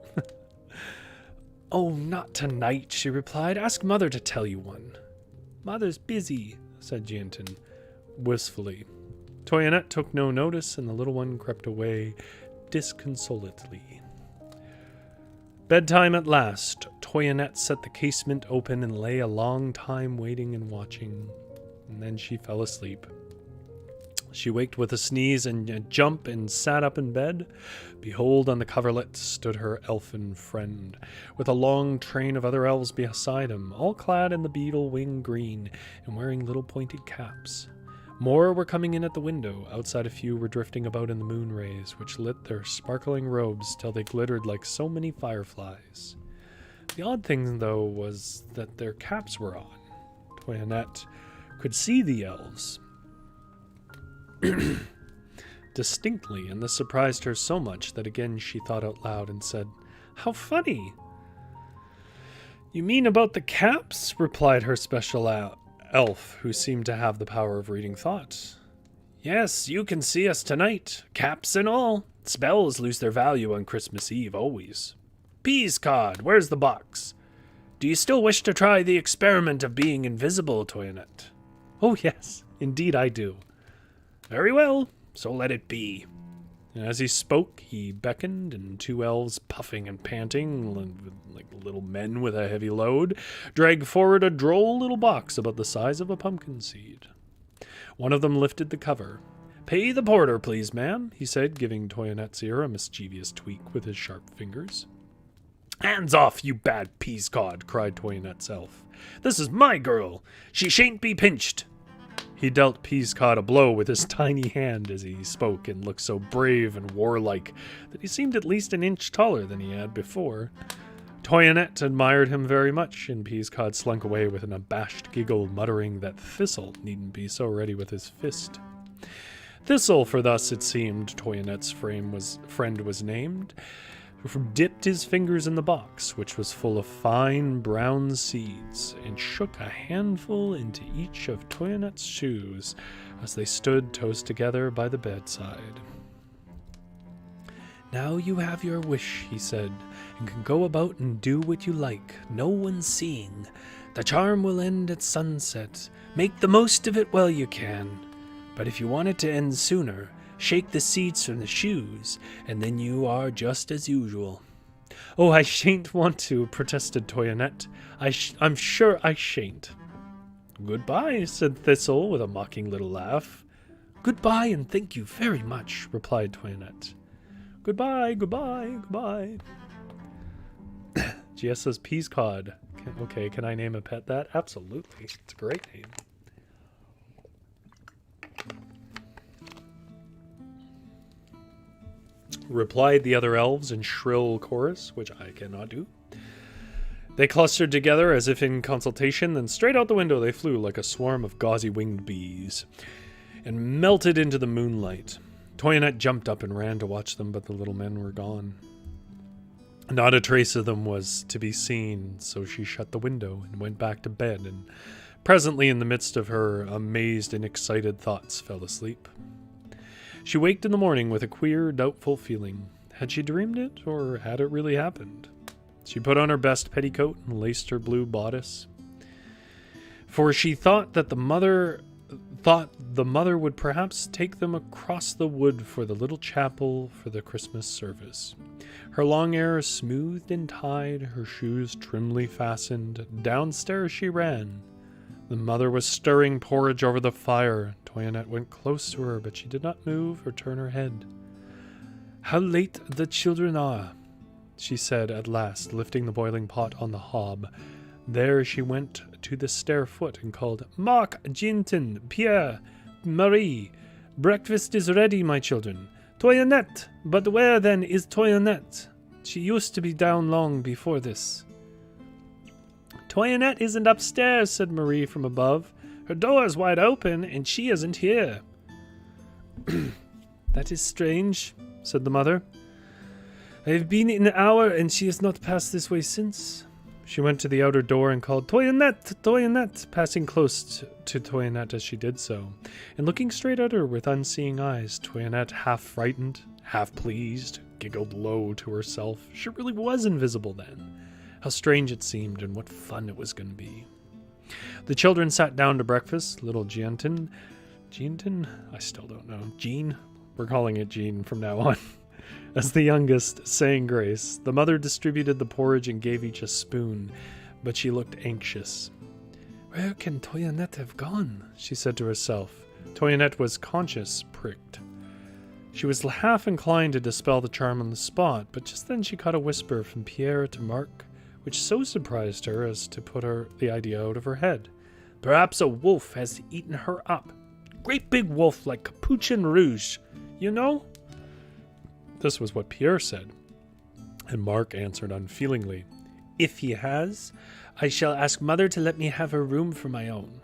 Oh, not tonight, she replied. Ask Mother to tell you one. Mother's busy, said Jeanton, wistfully. Toinette took no notice, and the little one crept away disconsolately. Bedtime at last. Toinette set the casement open and lay a long time waiting and watching, and then she fell asleep. She waked with a sneeze and a jump and sat up in bed. Behold, on the coverlet stood her elfin friend, with a long train of other elves beside him, all clad in the beetle wing green and wearing little pointed caps. More were coming in at the window. Outside a few were drifting about in the moon rays, which lit their sparkling robes till they glittered like so many fireflies. The odd thing, though, was that their caps were on. Toinette could see the elves distinctly, and this surprised her so much that again she thought out loud and said, How funny! You mean about the caps? Replied her special elf, who seemed to have the power of reading thoughts. Yes, you can see us tonight, caps and all. Spells lose their value on Christmas Eve, always. Peascod, where's the box? Do you still wish to try the experiment of being invisible, Toinette? Oh, yes, indeed I do. Very well, so let it be. And as he spoke, he beckoned, and two elves, puffing and panting, like little men with a heavy load, dragged forward a droll little box about the size of a pumpkin seed. One of them lifted the cover. Pay the porter, please, ma'am, he said, giving Toinette's ear a mischievous tweak with his sharp fingers. Hands off, you bad peascod, cried Toinette's elf. This is my girl. She shan't be pinched. He dealt Peascod a blow with his tiny hand as he spoke and looked so brave and warlike that he seemed at least an inch taller than he had before. Toinette admired him very much, and Peascod slunk away with an abashed giggle, muttering that Thistle needn't be so ready with his fist. Thistle, for thus it seemed Toinette's friend was named, dipped his fingers in the box, which was full of fine brown seeds, and shook a handful into each of Toinette's shoes as they stood toes together by the bedside. "Now you have your wish," he said, "and can go about and do what you like, no one seeing. The charm will end at sunset. Make the most of it while you can. But if you want it to end sooner, shake the seeds from the shoes, and then you are just as usual." "Oh, I shan't want to," protested Toinette. I'm sure I shan't." "Goodbye," said Thistle with a mocking little laugh. "Goodbye, and thank you very much," replied Toinette. "Goodbye, goodbye, goodbye." GS says Peascod. Okay, can I name a pet that? Absolutely. It's a great name. Replied the other elves in shrill chorus, which I cannot do. They clustered together as if in consultation, then straight out the window they flew like a swarm of gauzy winged bees, and melted into the moonlight. Toinette jumped up and ran to watch them, but the little men were gone. Not a trace of them was to be seen, so she shut the window and went back to bed, and presently, in the midst of her amazed and excited thoughts, fell asleep. She waked in the morning with a queer, doubtful feeling. Had she dreamed it, or had it really happened? She put on her best petticoat and laced her blue bodice, for she thought that the mother would perhaps take them across the wood for the little chapel for the Christmas service. Her long hair smoothed and tied, her shoes trimly fastened, downstairs she ran. The mother was stirring porridge over the fire. Toinette went close to her, but she did not move or turn her head. "How late the children are," she said at last, lifting the boiling pot on the hob. There she went to the stair foot and called, "Mark, Jeanton, Pierre, Marie, breakfast is ready, my children. Toinette, but where then is Toinette? She used to be down long before this." "Toinette isn't upstairs," said Marie from above. "Her door is wide open, and she isn't here." "That is strange," said the mother. "I have been in an hour, and she has not passed this way since." She went to the outer door and called, "Toinette, Toinette," passing close to Toinette as she did so, and looking straight at her with unseeing eyes. Toinette, half frightened, half pleased, giggled low to herself. She really was invisible then. How strange it seemed, and what fun it was going to be. The children sat down to breakfast. Little Jeanton? I still don't know. Jean? We're calling it Jean from now on. As the youngest sang grace, the mother distributed the porridge and gave each a spoon, but she looked anxious. "Where can Toinette have gone?" she said to herself. Toinette was conscience pricked. She was half inclined to dispel the charm on the spot, but just then she caught a whisper from Pierre to Mark, which so surprised her as to put the idea out of her head. "Perhaps a wolf has eaten her up. Great big wolf like Capuchin Rouge, you know?" This was what Pierre said, and Mark answered unfeelingly, "If he has, I shall ask Mother to let me have her room for my own."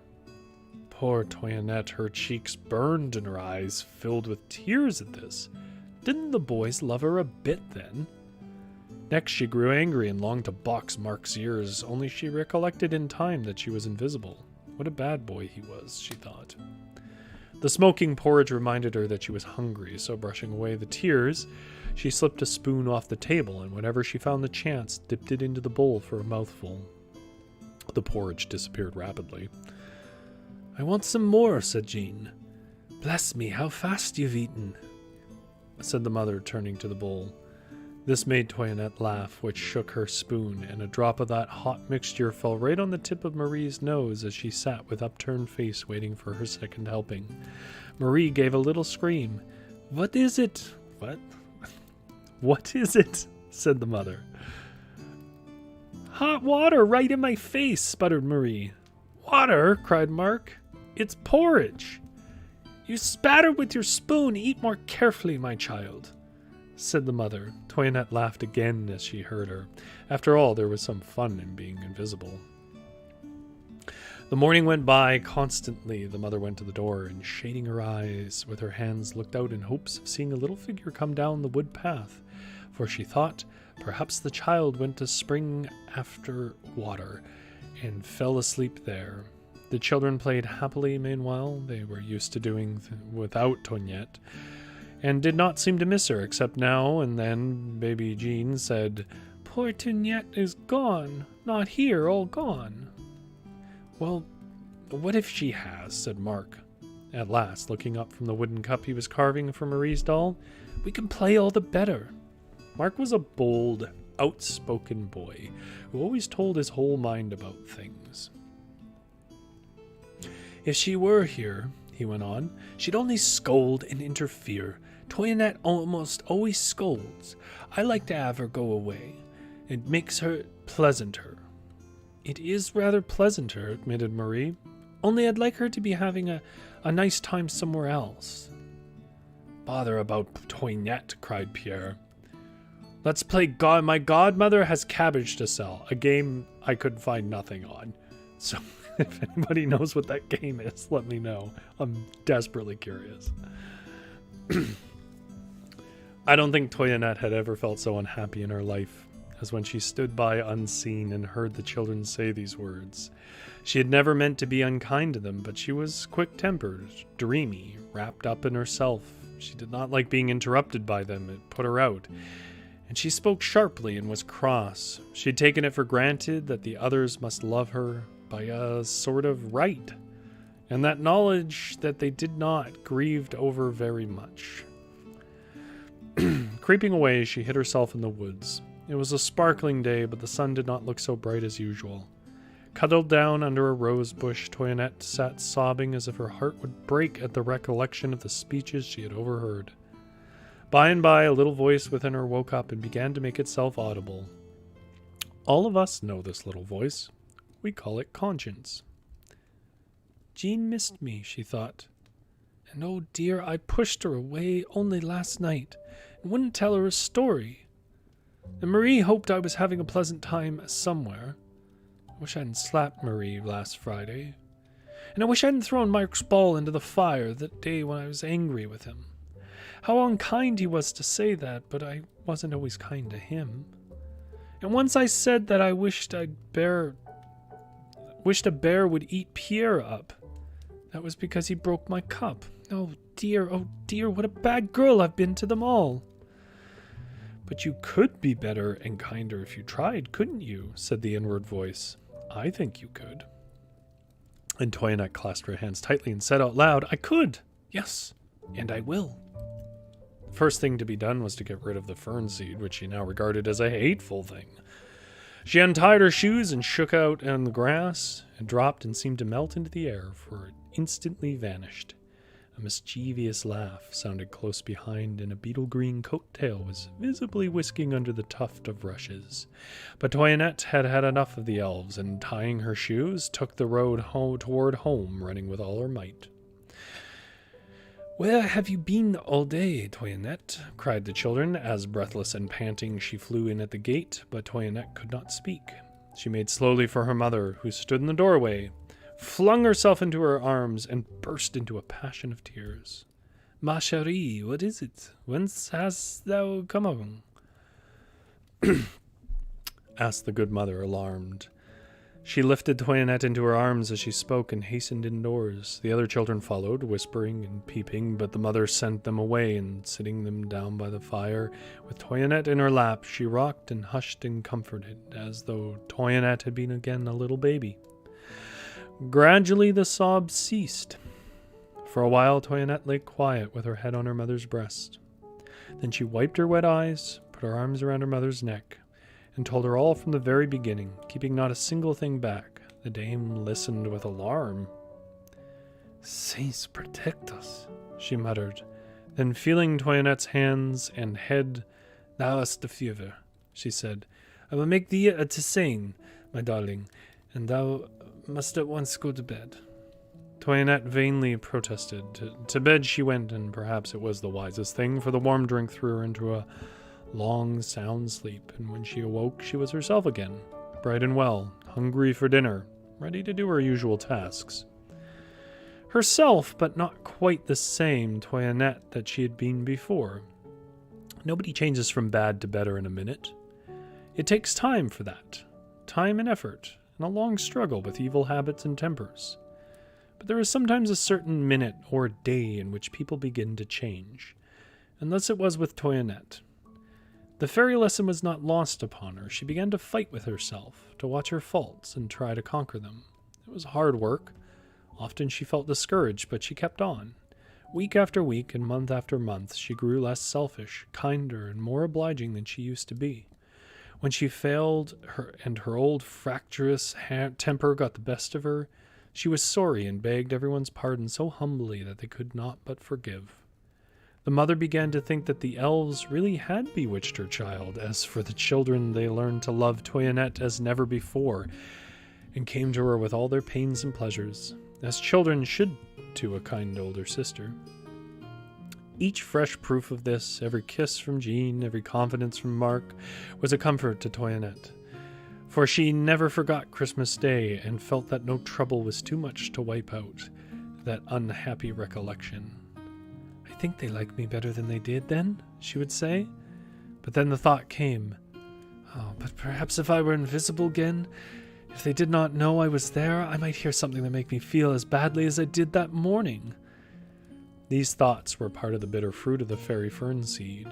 Poor Toinette, her cheeks burned and her eyes filled with tears at this. Didn't the boys love her a bit then? Next she grew angry and longed to box Mark's ears, only she recollected in time that she was invisible. What a bad boy he was, she thought. The smoking porridge reminded her that she was hungry, so brushing away the tears, she slipped a spoon off the table, and whenever she found the chance, dipped it into the bowl for a mouthful. The porridge disappeared rapidly. "I want some more," said Jean. "Bless me, how fast you've eaten," said the mother, turning to the bowl. This made Toinette laugh, which shook her spoon, and a drop of that hot mixture fell right on the tip of Marie's nose as she sat with upturned face waiting for her second helping. Marie gave a little scream. "What is it?" "What? What is it?" said the mother. "Hot water right in my face," sputtered Marie. "Water?" cried Mark. It's porridge. You spatter with your spoon. Eat more carefully, my child, said the mother. Toinette laughed again as she heard her. After all, there was some fun in being invisible. The morning went by constantly. The mother went to the door and, shading her eyes with her hands, looked out in hopes of seeing a little figure come down the wood path, for she thought perhaps the child went to spring after water and fell asleep there. The children played happily meanwhile. They were used to doing without Toinette, and did not seem to miss her, except now and then baby Jean said, "Poor Toinette is gone. Not here, all gone." "Well, what if she has?" said Mark, at last, looking up from the wooden cup he was carving for Marie's doll. "We can play all the better." Mark was a bold, outspoken boy who always told his whole mind about things. "If she were here," he went on, "she'd only scold and interfere. Toinette almost always scolds. I like to have her go away. It makes her pleasanter." "It is rather pleasanter," admitted Marie. "Only I'd like her to be having a nice time somewhere else." "Bother about Toinette," cried Pierre. "Let's play My Godmother Has Cabbage to Sell, a game I could find nothing on. So if anybody knows what that game is, let me know. I'm desperately curious." I don't think Toinette had ever felt so unhappy in her life as when she stood by unseen and heard the children say these words. She had never meant to be unkind to them, but she was quick-tempered, dreamy, wrapped up in herself. She did not like being interrupted by them. It put her out. And she spoke sharply and was cross. She had taken it for granted that the others must love her by a sort of right, and that knowledge that they did not grieved over very much. Creeping away, she hid herself in the woods. It was a sparkling day, but the sun did not look so bright as usual. Cuddled down under a rose bush, Toinette sat sobbing as if her heart would break at the recollection of the speeches she had overheard. By and by, a little voice within her woke up and began to make itself audible. All of us know this little voice. We call it conscience. Jean missed me, she thought. And oh dear, I pushed her away only last night and wouldn't tell her a story. And Marie hoped I was having a pleasant time somewhere. I wish I hadn't slapped Marie last Friday. And I wish I hadn't thrown Mark's ball into the fire that day when I was angry with him. How unkind he was to say that, but I wasn't always kind to him. And once I said that I wished a bear would eat Pierre up. That was because he broke my cup. Oh dear, what a bad girl I've been to them all. But you could be better and kinder if you tried, couldn't you? Said the inward voice. I think you could. And Toinette clasped her hands tightly and said out loud, I could. Yes, and I will. The first thing to be done was to get rid of the fern seed, which she now regarded as a hateful thing. She untied her shoes and shook out on the grass, and dropped and seemed to melt into the air, for it instantly vanished. A mischievous laugh sounded close behind, and a beetle-green coat-tail was visibly whisking under the tuft of rushes. But Toinette had had enough of the elves, and tying her shoes, took the road toward home, running with all her might. Where have you been all day, Toinette? Cried the children, as breathless and panting she flew in at the gate, but Toinette could not speak. She made slowly for her mother, who stood in the doorway, flung herself into her arms, and burst into a passion of tears. Ma chérie, what is it? Whence hast thou come on? Asked the good mother, alarmed. She lifted Toinette into her arms as she spoke and hastened indoors. The other children followed, whispering and peeping, but the mother sent them away, and sitting them down by the fire, with Toinette in her lap, she rocked and hushed and comforted, as though Toinette had been again a little baby. Gradually the sobs ceased. For a while Toinette lay quiet with her head on her mother's breast. Then she wiped her wet eyes, put her arms around her mother's neck, and told her all from the very beginning, keeping not a single thing back. The dame listened with alarm. Saints protect us, she muttered. Then feeling Toinette's hands and head, Thou hast the fever, she said. I will make thee a tisane, my darling, and thou must at once go to bed. Toinette vainly protested. To bed she went, and perhaps it was the wisest thing, for the warm drink threw her into a long, sound sleep, and when she awoke she was herself again, bright and well, hungry for dinner, ready to do her usual tasks. Herself, but not quite the same Toinette that she had been before. Nobody changes from bad to better in a minute. It takes time for that. Time and effort, and a long struggle with evil habits and tempers. But there is sometimes a certain minute or day in which people begin to change, and thus it was with Toinette. The fairy lesson was not lost upon her. She began to fight with herself, to watch her faults and try to conquer them. It was hard work. Often she felt discouraged, but she kept on. Week after week and month after month, she grew less selfish, kinder, and more obliging than she used to be. When she failed and her old fractious temper got the best of her, she was sorry and begged everyone's pardon so humbly that they could not but forgive. The mother began to think that the elves really had bewitched her child. As for the children, they learned to love Toinette as never before, and came to her with all their pains and pleasures, as children should to a kind older sister. Each fresh proof of this, every kiss from Jean, every confidence from Mark, was a comfort to Toinette, for she never forgot Christmas Day and felt that no trouble was too much to wipe out that unhappy recollection. "I think they like me better than they did then," she would say. But then the thought came, "Oh, but perhaps if I were invisible again, if they did not know I was there, I might hear something that make me feel as badly as I did that morning." These thoughts were part of the bitter fruit of the fairy fern seed.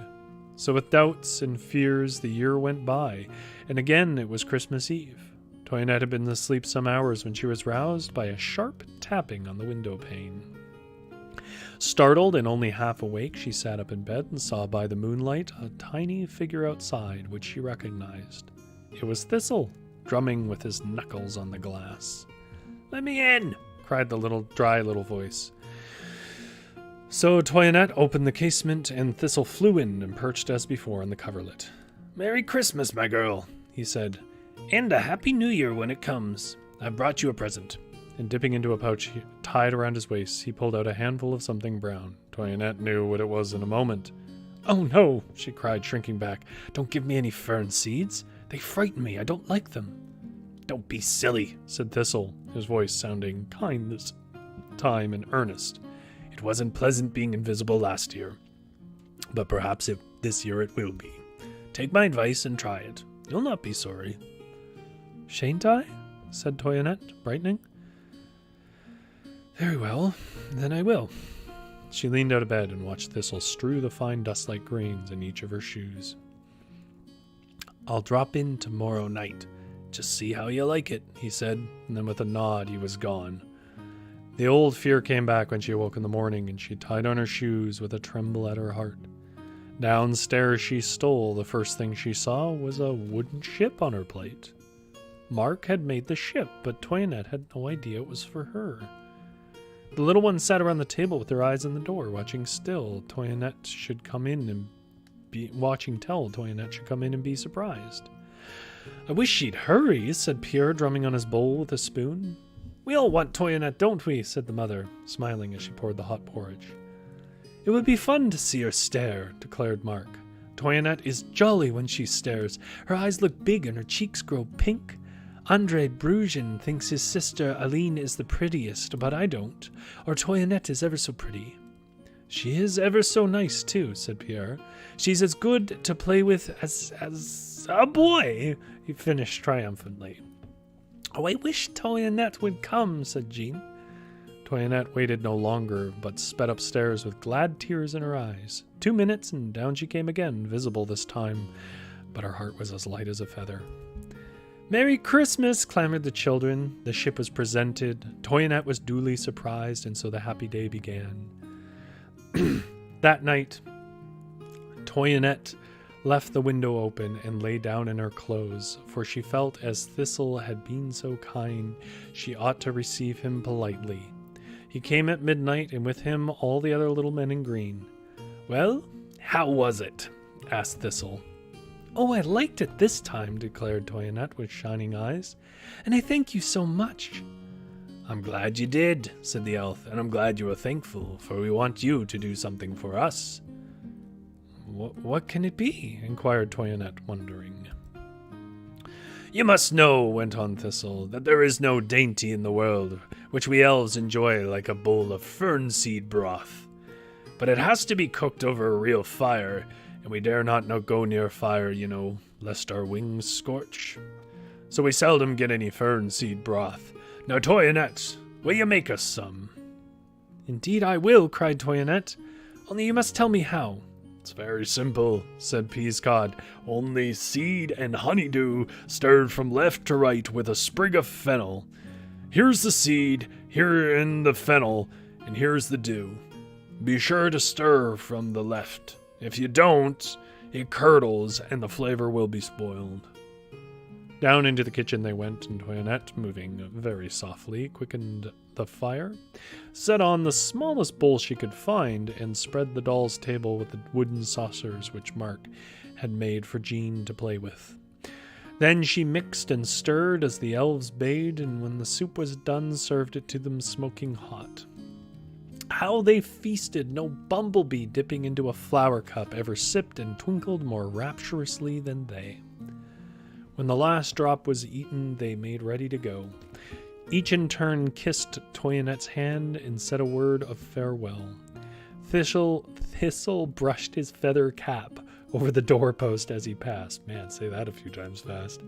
So with doubts and fears the year went by, and again it was Christmas Eve. Toinette had been asleep some hours when she was roused by a sharp tapping on the window pane. Startled and only half awake, she sat up in bed and saw by the moonlight a tiny figure outside, which she recognized. It was Thistle, drumming with his knuckles on the glass. "Let me in!" cried the dry little voice. So Toinette opened the casement, and Thistle flew in and perched as before on the coverlet. "Merry Christmas, my girl," he said, "and a Happy New Year when it comes. I've brought you a present." And dipping into a pouch tied around his waist, he pulled out a handful of something brown. Toinette knew what it was in a moment. "Oh no," she cried, shrinking back. "Don't give me any fern seeds. They frighten me. I don't like them." "Don't be silly," said Thistle, his voice sounding kind this time and earnest. "It wasn't pleasant being invisible last year, but perhaps this year it will be. Take my advice and try it. You'll not be sorry." "Shan't I?" said Toinette, brightening. "Very well, then I will." She leaned out of bed and watched Thistle strew the fine dust-like grains in each of her shoes. "I'll drop in tomorrow night. Just see how you like it," he said, and then with a nod he was gone. The old fear came back when she awoke in the morning, and she tied on her shoes with a tremble at her heart. Downstairs she stole. The first thing she saw was a wooden ship on her plate. Mark had made the ship, but Toinette had no idea it was for her. The little ones sat around the table with their eyes on the door, watching still. Toinette should come in and be surprised. "I wish she'd hurry," said Pierre, drumming on his bowl with a spoon. "We all want Toinette, don't we?" said the mother, smiling as she poured the hot porridge. "It would be fun to see her stare," declared Mark. "Toinette is jolly when she stares. Her eyes look big and her cheeks grow pink. Andre Brugen thinks his sister Aline is the prettiest, but I don't. Or Toinette is ever so pretty." "She is ever so nice, too," said Pierre. "She's as good to play with as a boy," he finished triumphantly. "Oh, I wish Toinette would come," said Jean. Toinette waited no longer, but sped upstairs with glad tears in her eyes. 2 minutes, and down she came again, visible this time, but her heart was as light as a feather. "Merry Christmas!" clamored the children. The ship was presented. Toinette was duly surprised, and so the happy day began. That night, Toinette left the window open and lay down in her clothes, for she felt as Thistle had been so kind, she ought to receive him politely. He came at midnight, and with him all the other little men in green. "Well, how was it?" asked Thistle. "Oh, I liked it this time," declared Toinette with shining eyes. "And I thank you so much." I'm glad you did, said the elf, and I'm glad you were thankful, for we want you to do something for us. What can it be? Inquired Toinette, wondering. You must know, went on Thistle, that there is no dainty in the world which we elves enjoy like a bowl of fern seed broth. But it has to be cooked over a real fire, and we dare not go near fire, lest our wings scorch. So we seldom get any fern seed broth. Now, Toinette, will you make us some? Indeed I will, cried Toinette. Only you must tell me how. It's very simple, said Peascod. Only seed and honeydew stirred from left to right with a sprig of fennel. Here's the seed, here in the fennel, and here's the dew. Be sure to stir from the left. If you don't, it curdles and the flavor will be spoiled. Down into the kitchen they went, and Toinette, moving very softly, quickened the fire, set on the smallest bowl she could find, and spread the doll's table with the wooden saucers which Mark had made for Jean to play with. Then she mixed and stirred as the elves bade, and when the soup was done, served it to them smoking hot. How they feasted! No bumblebee dipping into a flower cup ever sipped and twinkled more rapturously than they. When the last drop was eaten, they made ready to go. Each in turn kissed Toinette's hand and said a word of farewell. Thistle brushed his feather cap over the doorpost as he passed. Man, say that a few times fast.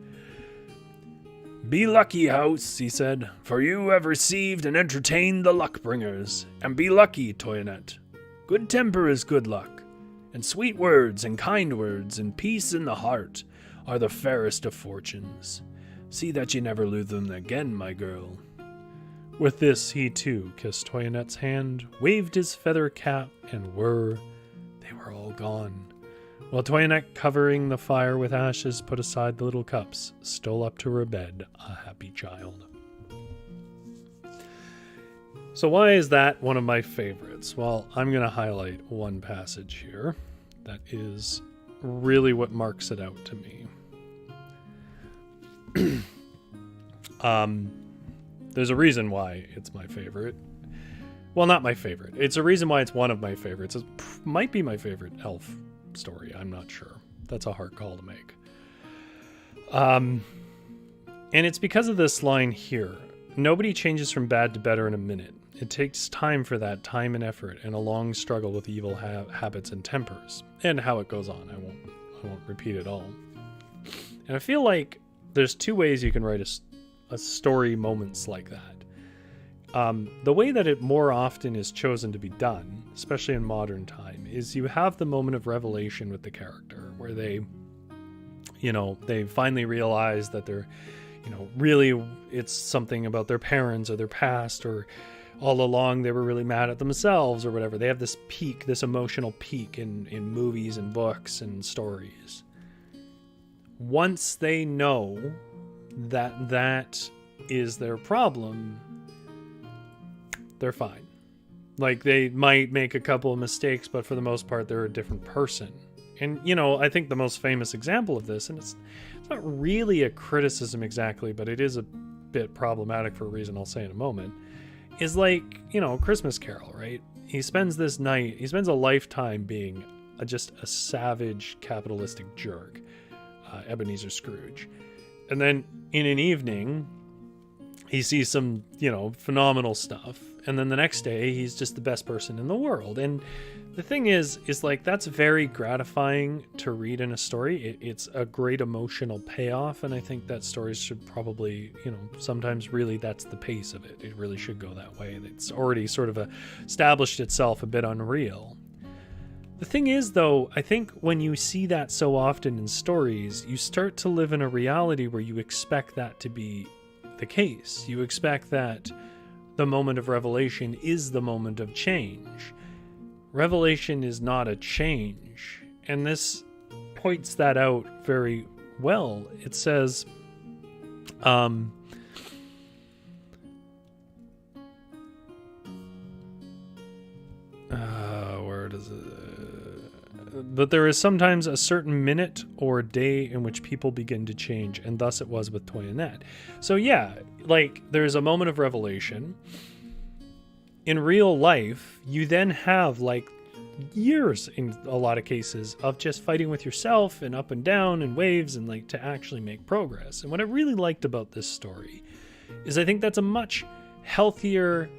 Be lucky, house, he said, for you have received and entertained the luck-bringers. And be lucky, Toinette. Good temper is good luck, and sweet words and kind words and peace in the heart are the fairest of fortunes. See that you never lose them again, my girl. With this, he too kissed Toinette's hand, waved his feather cap, and they were all gone. While Toinette, covering the fire with ashes, put aside the little cups, stole up to her bed, a happy child. So why is that one of my favorites? Well, I'm going to highlight one passage here that is really what marks it out to me. There's a reason why it's my favorite. Well, not my favorite. It's a reason why it's one of my favorites. It might be my favorite elf story. I'm not sure. That's a hard call to make. And it's because of this line here. Nobody changes from bad to better in a minute. It takes time for that, time and effort, and a long struggle with evil habits and tempers, and how it goes on. I won't repeat it all. And I feel like there's two ways you can write a story moments like that. The way that it more often is chosen to be done, especially in modern time, is you have the moment of revelation with the character where they finally realize that they're, really it's something about their parents or their past, or all along they were really mad at themselves or whatever. They have this peak, this emotional peak in movies and books and stories. Once they know that is their problem, they're fine. Like, they might make a couple of mistakes, but for the most part, they're a different person. And, I think the most famous example of this, and it's not really a criticism exactly, but it is a bit problematic for a reason I'll say in a moment, is like, Christmas Carol, right? He spends a lifetime being just a savage, capitalistic jerk, Ebenezer Scrooge. And then in an evening, he sees some, phenomenal stuff. And then the next day, he's just the best person in the world. And the thing is like, that's very gratifying to read in a story. It's a great emotional payoff. And I think that stories should probably, sometimes really that's the pace of it. It really should go that way. It's already sort of established itself a bit unreal. The thing is, though, I think when you see that so often in stories, you start to live in a reality where you expect that to be the case. You expect that the moment of revelation is the moment of change. Revelation is not a change, and this points that out very well. It says, where does it? but there is sometimes a certain minute or day in which people begin to change, and thus it was with Toinette. So yeah, like there's a moment of revelation. In real life, you then have like years in a lot of cases of just fighting with yourself and up and down and waves and like to actually make progress. And what I really liked about this story is I think that's a much healthier,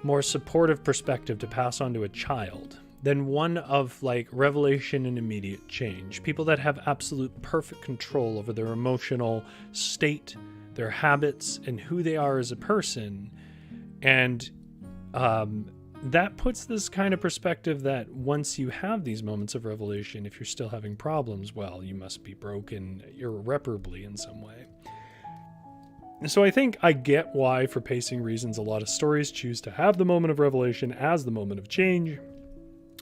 more supportive perspective to pass on to a child than one of like revelation and immediate change. People that have absolute perfect control over their emotional state, their habits, and who they are as a person. And that puts this kind of perspective that once you have these moments of revelation, if you're still having problems, well, you must be broken irreparably in some way. So I think I get why, for pacing reasons, a lot of stories choose to have the moment of revelation as the moment of change.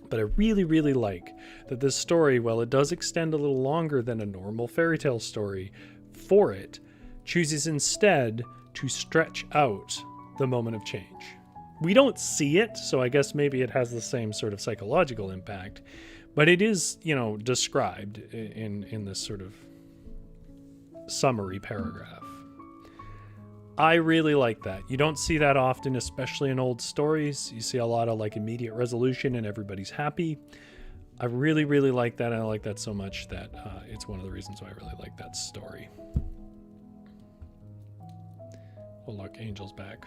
But I really, really like that this story, while it does extend a little longer than a normal fairy tale story for it, chooses instead to stretch out the moment of change. We don't see it, so I guess maybe it has the same sort of psychological impact, but it is, described in this sort of summary paragraph. I really like that. You don't see that often, especially in old stories. You see a lot of like immediate resolution and everybody's happy. I really, really like that, and I like that so much that it's one of the reasons why I really like that story. Oh look, Angel's back.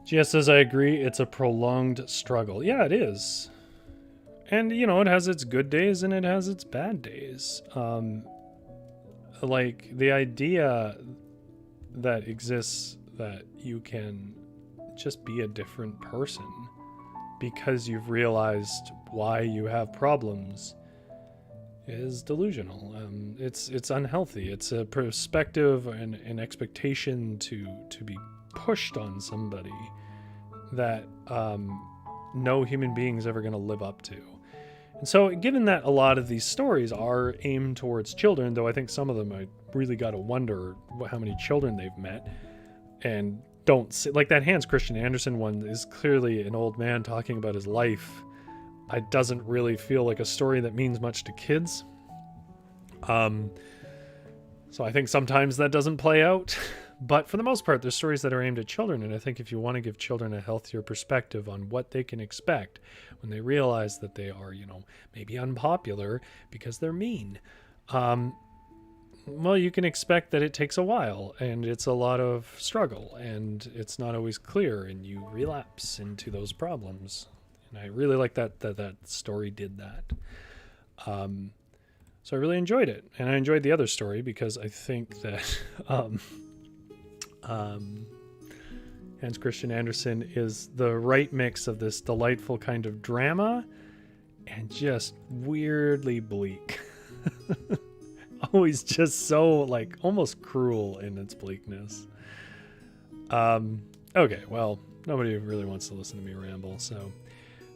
Jess says, I agree, it's a prolonged struggle. Yeah, it is. And, it has its good days and it has its bad days. Like, the idea that exists that you can just be a different person because you've realized why you have problems is delusional. It's unhealthy. It's a perspective and an expectation to be pushed on somebody that no human being is ever going to live up to. And so given that a lot of these stories are aimed towards children, though I think some of them I really got to wonder how many children they've met and don't see, like that Hans Christian Andersen one is clearly an old man talking about his life. It doesn't really feel like a story that means much to kids. So I think sometimes that doesn't play out. But for the most part, there's stories that are aimed at children, and I think if you want to give children a healthier perspective on what they can expect when they realize that they are, maybe unpopular because they're mean, well, you can expect that it takes a while, and it's a lot of struggle, and it's not always clear, and you relapse into those problems. And I really like that story did that. So I really enjoyed it, and I enjoyed the other story because I think that Hans Christian Andersen is the right mix of this delightful kind of drama and just weirdly bleak. Always just so like almost cruel in its bleakness. Okay, well, nobody really wants to listen to me ramble, so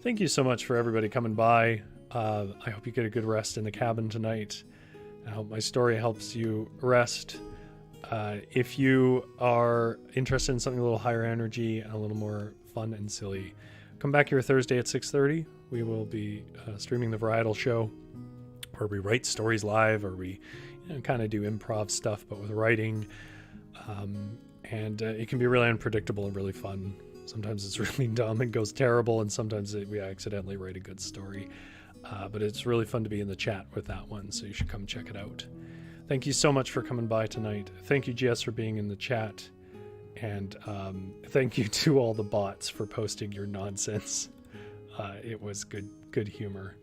thank you so much for everybody coming by. I hope you get a good rest in the cabin tonight. I hope my story helps you rest. If you are interested in something a little higher energy and a little more fun and silly, come back here Thursday at 6:30. We will be streaming the Varietal show, where we write stories live, or we kind of do improv stuff, but with writing. And it can be really unpredictable and really fun. Sometimes it's really dumb and goes terrible, and sometimes we accidentally write a good story. But it's really fun to be in the chat with that one, so you should come check it out. Thank you so much for coming by tonight. Thank you, Jess, for being in the chat. And thank you to all the bots for posting your nonsense. It was good humor.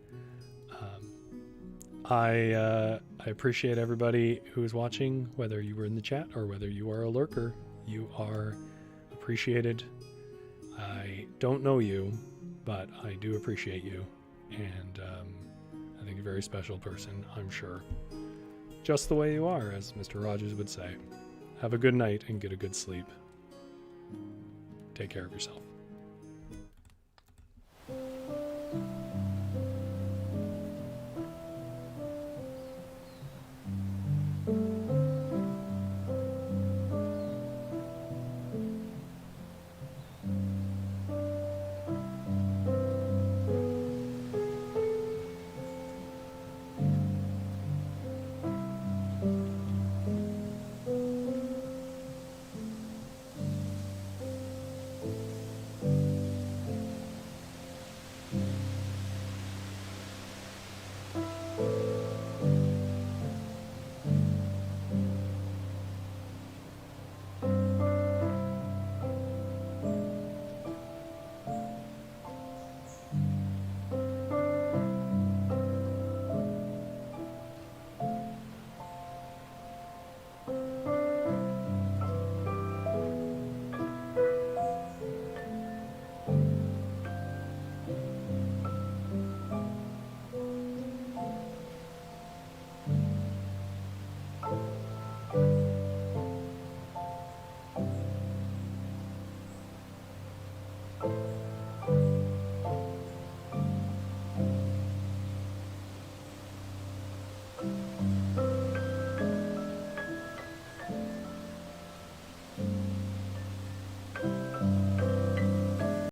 I appreciate everybody who is watching, whether you were in the chat or whether you are a lurker. You are appreciated. I don't know you, but I do appreciate you. And I think you're a very special person, I'm sure. Just the way you are, as Mr. Rogers would say. Have a good night and get a good sleep. Take care of yourself.